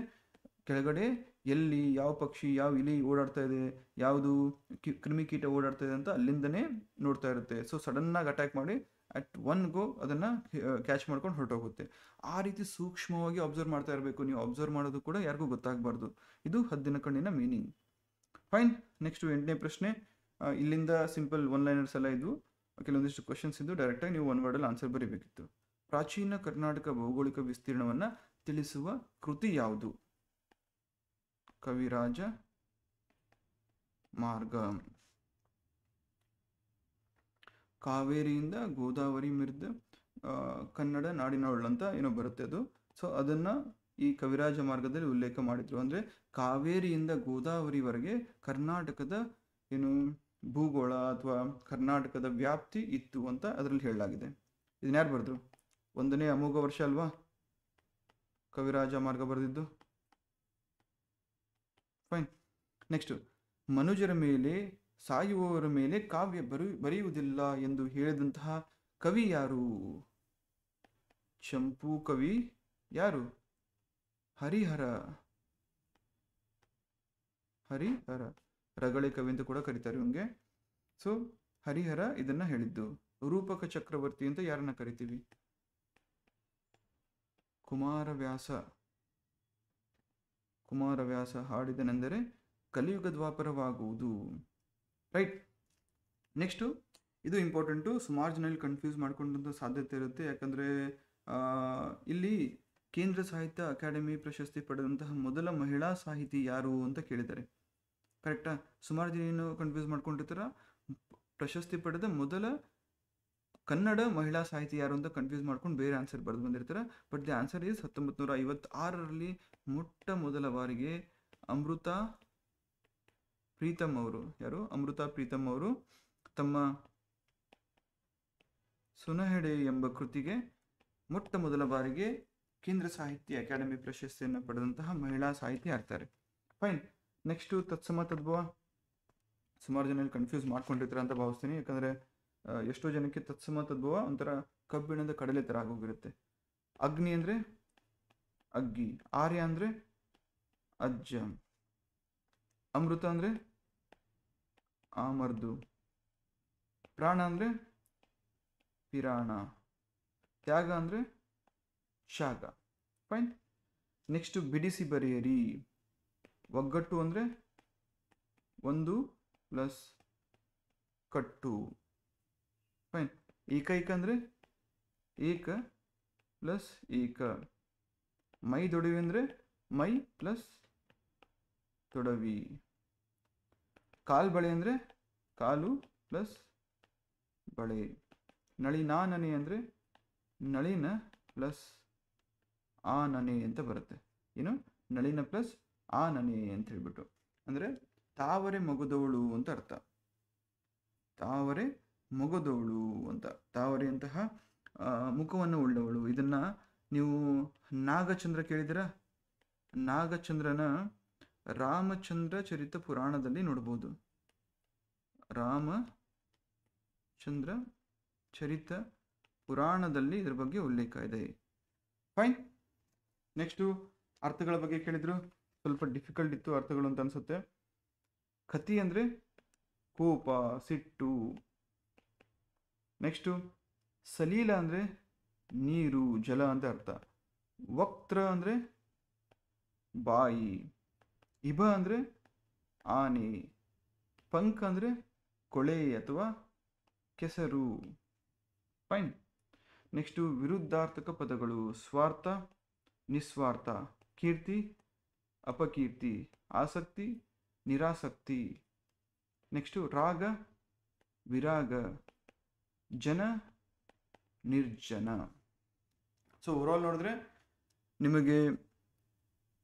ಕೆಳಗಡೆ ಎಲ್ಲಿ ಯಾವ ಪಕ್ಷಿ ಯಾವ ಇಲಿ ಓಡಾಡ್ತಾ ಇದೆ, ಯಾವುದು ಕ್ರಿಮಿಕೀಟ ಓಡಾಡ್ತಾ ಇದೆ ಅಂತ ಅಲ್ಲಿಂದನೇ ನೋಡ್ತಾ ಇರುತ್ತೆ. ಸೊ ಸಡನ್ನಾಗಿ ಅಟ್ಯಾಕ್ ಮಾಡಿ ಅಟ್ ಒನ್ ಗೋ ಅದನ್ನು ಕ್ಯಾಚ್ ಮಾಡ್ಕೊಂಡು ಹೊರಟೋಗುತ್ತೆ. ಆ ರೀತಿ ಸೂಕ್ಷ್ಮವಾಗಿ ಅಬ್ಸರ್ವ್ ಮಾಡ್ತಾ ಇರಬೇಕು. ನೀವು ಅಬ್ಸರ್ವ್ ಮಾಡೋದು ಕೂಡ ಯಾರಿಗೂ ಗೊತ್ತಾಗಬಾರ್ದು. ಇದು ಹದ್ದಿನ ಕಣ್ಣಿನ ಮೀನಿಂಗ್. ಫೈನ್. ನೆಕ್ಸ್ಟು 8ನೇ ಪ್ರಶ್ನೆ. ಇಲ್ಲಿಂದ ಸಿಂಪಲ್ ಒನ್ ಲೈನರ್ಸ್ ಎಲ್ಲ ಇದ್ವು, ಕೆಲವೊಂದಿಷ್ಟು ಕ್ವಶನ್ಸ್ ಇದ್ದು ಡೈರೆಕ್ಟಾಗಿ ನೀವು ಒನ್ ವರ್ಡಲ್ಲಿ ಆನ್ಸರ್ ಬರೀಬೇಕಿತ್ತು. ಪ್ರಾಚೀನ ಕರ್ನಾಟಕ ಭೌಗೋಳಿಕ ವಿಸ್ತೀರ್ಣವನ್ನು ತಿಳಿಸುವ ಕೃತಿ ಯಾವುದು? ಕವಿರಾಜ ಮಾರ್ಗ. ಕಾವೇರಿಯಿಂದ ಗೋದಾವರಿ ಮಿರ್ದ ಕನ್ನಡ ನಾಡಿನವಳು ಅಂತ ಏನೋ ಬರುತ್ತೆ ಅದು. ಸೊ ಅದನ್ನು ಈ ಕವಿರಾಜ ಮಾರ್ಗದಲ್ಲಿ ಉಲ್ಲೇಖ ಮಾಡಿದ್ರು. ಅಂದರೆ ಕಾವೇರಿಯಿಂದ ಗೋದಾವರಿವರೆಗೆ ಕರ್ನಾಟಕದ ಏನು ಭೂಗೋಳ ಅಥವಾ ಕರ್ನಾಟಕದ ವ್ಯಾಪ್ತಿ ಇತ್ತು ಅಂತ ಅದರಲ್ಲಿ ಹೇಳಲಾಗಿದೆ. ಇದನ್ನ ಯಾರು ಬರೆದ್ರು? 1ನೇ ಅಮೋಘ ವರ್ಷ ಅಲ್ವಾ ಕವಿರಾಜ ಮಾರ್ಗ ಬರೆದಿದ್ದು. ಫೈನ್. ನೆಕ್ಸ್ಟು, ಮನುಜರ ಮೇಲೆ ಸಾಯುವವರ ಮೇಲೆ ಕಾವ್ಯ ಬರೆಯುವುದಿಲ್ಲ ಎಂದು ಹೇಳಿದಂತಹ ಕವಿ ಯಾರು? ಚಂಪೂ ಕವಿ. ಯಾರು? ಹರಿಹರ. ಹರಿಹರ ರಗಳೆ ಕವಿ ಅಂತ ಕೂಡ ಕರೀತಾರೆ ಇವನಿಗೆ. ಸೊ ಹರಿಹರ ಇದನ್ನ ಹೇಳಿದ್ದು. ರೂಪಕ ಚಕ್ರವರ್ತಿ ಅಂತ ಯಾರನ್ನ ಕರಿತೀವಿ? ಕುಮಾರವ್ಯಾಸ. ಕುಮಾರವ್ಯಾಸ ಹಾಡಿದನೆಂದರೆ ಕಲಿಯುಗ ದ್ವಾಪರವಾಗುವುದು. ರೈಟ್. ನೆಕ್ಸ್ಟು, ಇದು ಇಂಪಾರ್ಟೆಂಟು, ಸುಮಾರು ಜನ ಇಲ್ಲಿ ಕನ್ಫ್ಯೂಸ್ ಮಾಡ್ಕೊಂಡಂಥ ಸಾಧ್ಯತೆ ಇರುತ್ತೆ. ಯಾಕಂದರೆ ಇಲ್ಲಿ ಕೇಂದ್ರ ಸಾಹಿತ್ಯ ಅಕಾಡೆಮಿ ಪ್ರಶಸ್ತಿ ಪಡೆದಂತಹ ಮೊದಲ ಮಹಿಳಾ ಸಾಹಿತಿ ಯಾರು ಅಂತ ಕೇಳಿದ್ದಾರೆ. ಕರೆಕ್ಟಾ? ಸುಮಾರು ಜನ ಏನು ಕನ್ಫ್ಯೂಸ್ ಮಾಡ್ಕೊಂಡಿರ್ತಾರ, ಪ್ರಶಸ್ತಿ ಪಡೆದ ಮೊದಲ ಕನ್ನಡ ಮಹಿಳಾ ಸಾಹಿತಿ ಯಾರು ಅಂತ ಕನ್ಫ್ಯೂಸ್ ಮಾಡ್ಕೊಂಡು ಬೇರೆ ಆನ್ಸರ್ ಬರೆದು ಬಂದಿರ್ತಾರೆ. ಬಟ್ ದಿ ಆನ್ಸರ್ ಈಸ್ 1956ರಲ್ಲಿ ಮೊಟ್ಟ ಮೊದಲ ಬಾರಿಗೆ ಅಮೃತಾ ಪ್ರೀತಮ್ ಅವರು, ಯಾರು? ಅಮೃತಾ ಪ್ರೀತಮ್ ಅವರು ತಮ್ಮ ಸುನಹೆಡೆ ಎಂಬ ಕೃತಿಗೆ ಮೊಟ್ಟ ಮೊದಲ ಬಾರಿಗೆ ಕೇಂದ್ರ ಸಾಹಿತ್ಯ ಅಕಾಡೆಮಿ ಪ್ರಶಸ್ತಿಯನ್ನು ಪಡೆದಂತಹ ಮಹಿಳಾ ಸಾಹಿತಿ ಆಗ್ತಾರೆ. ಫೈನ್. ನೆಕ್ಸ್ಟು, ತತ್ಸಮ ತದ್ಭವ. ಸುಮಾರು ಜನ ಕನ್ಫ್ಯೂಸ್ ಮಾಡ್ಕೊಂಡಿರ್ತಾರೆ ಅಂತ ಭಾವಿಸ್ತೀನಿ. ಯಾಕಂದರೆ ಎಷ್ಟೋ ಜನಕ್ಕೆ ತತ್ಸಮ ತದ್ಭವ ಒಂಥರ ಕಬ್ಬಿಣದ ಕಡಲೆ ಥರ ಆಗೋಗಿರುತ್ತೆ. ಅಗ್ನಿ ಅಂದರೆ ಅಗ್ಗಿ, ಆರ್ಯ ಅಂದರೆ ಅಜ್ಜ, ಅಮೃತ ಅಂದರೆ ಆಮರ್ದು, ಪ್ರಾಣ ಅಂದರೆ ಪಿರಾಣ, ತ್ಯಾಗ ಅಂದರೆ ಶಾಗ. ಫೈನ್. ನೆಕ್ಸ್ಟು, ಬಿಡಿಸಿ ಬರೆಯಿರಿ. ಒಗ್ಗಟ್ಟು ಅಂದರೆ 1 + ಕಟ್ಟು. ಫೈನ್. ಏಕೈಕ ಅಂದರೆ ಏಕ + ಏಕ. ಮೈ ದೊಡವಿ ಅಂದರೆ ಮೈ + ತೊಡವಿ. ಕಾಲ್ ಬಳೆ ಅಂದರೆ ಕಾಲು + ಬಳೆ. ನಳಿನಾನನೆ ಅಂದರೆ ನಳಿನ + ಆನನೆ ಅಂತ ಬರುತ್ತೆ. ಏನು? ನಳಿನ + ಆನನೆ ಅಂತ ಹೇಳ್ಬಿಟ್ಟು. ಅಂದರೆ ತಾವರೆ ಮೊಗದವಳು ಅಂತ ಅರ್ಥ. ತಾವರೆ ಮೊಗದವಳು ಅಂತ, ತಾವರೆಯಂತಹ ಮುಖವನ್ನು ಉಳ್ಳವಳು. ಇದನ್ನ ನೀವು ನಾಗಚಂದ್ರ ಕೇಳಿದಿರಾ? ನಾಗಚಂದ್ರನ ರಾಮಚಂದ್ರ ಚರಿತ ಪುರಾಣದಲ್ಲಿ ನೋಡ್ಬೋದು. ರಾಮಚಂದ್ರ ಚರಿತ ಪುರಾಣದಲ್ಲಿ ಇದ್ರ ಬಗ್ಗೆ ಉಲ್ಲೇಖ ಇದೆ. ಫೈನ್. ನೆಕ್ಸ್ಟು, ಅರ್ಥಗಳ ಬಗ್ಗೆ ಕೇಳಿದ್ರು. ಸ್ವಲ್ಪ ಡಿಫಿಕಲ್ಟ್ ಇತ್ತು ಅರ್ಥಗಳು ಅಂತ ಅನ್ಸುತ್ತೆ. ಕತಿ ಅಂದರೆ ಕೋಪ, ಸಿಟ್ಟು. ನೆಕ್ಸ್ಟು, ಸಲೀಲ ಅಂದರೆ ನೀರು, ಜಲ ಅಂತ ಅರ್ಥ. ವಕ್ತ್ರ ಅಂದರೆ ಬಾಯಿ. ಇಬ ಅಂದರೆ ಆನೆ. ಪಂಕ ಅಂದರೆ ಕೊಳೆ ಅಥವಾ ಕೆಸರು. ಫೈನ್. ನೆಕ್ಸ್ಟು, ವಿರುದ್ಧಾರ್ಥಕ ಪದಗಳು. ಸ್ವಾರ್ಥ, ನಿಸ್ವಾರ್ಥ. ಕೀರ್ತಿ, ಅಪಕೀರ್ತಿ. ಆಸಕ್ತಿ, ನಿರಾಸಕ್ತಿ. ನೆಕ್ಸ್ಟು, ರಾಗ, ವಿರಾಗ. ಜನ, ನಿರ್ಜನ. ಸೊ ಓವರಾಲ್ ನೋಡಿದ್ರೆ ನಿಮಗೆ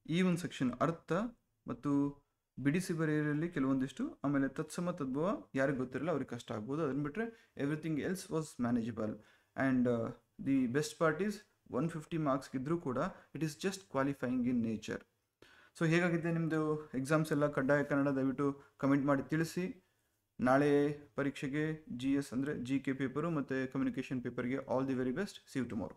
ಈ ಒಂದು ಸೆಕ್ಷನ್ ಅರ್ಥ ಮತ್ತು ಬಿಡಿಸಿ ಬರೆಯರಲ್ಲಿ ಕೆಲವೊಂದಿಷ್ಟು, ಆಮೇಲೆ ತತ್ಸಮ ತದ್ಭವ ಯಾರಿಗೆ ಗೊತ್ತಿರಲ್ಲ ಅವ್ರಿಗೆ ಕಷ್ಟ ಆಗ್ಬೋದು. ಅದನ್ನು ಬಿಟ್ಟರೆ everything else was manageable. And the best part is 150 marks ಇದ್ದರೂ ಕೂಡ it is just qualifying in nature. So ಹೇಗಾಗಿದೆ ನಿಮ್ಮದು ಎಕ್ಸಾಮ್ಸ್ ಎಲ್ಲ? ಕಡ್ಡಾಯ ಕನ್ನಡ ದಯವಿಟ್ಟು ಕಮೆಂಟ್ ಮಾಡಿ ತಿಳಿಸಿ. ನಾಳೆ ಪರೀಕ್ಷೆಗೆ GS ಅಂದರೆ GK ಪೇಪರು ಮತ್ತು ಕಮ್ಯುನಿಕೇಷನ್ ಪೇಪರ್ಗೆ all the very best. See you tomorrow.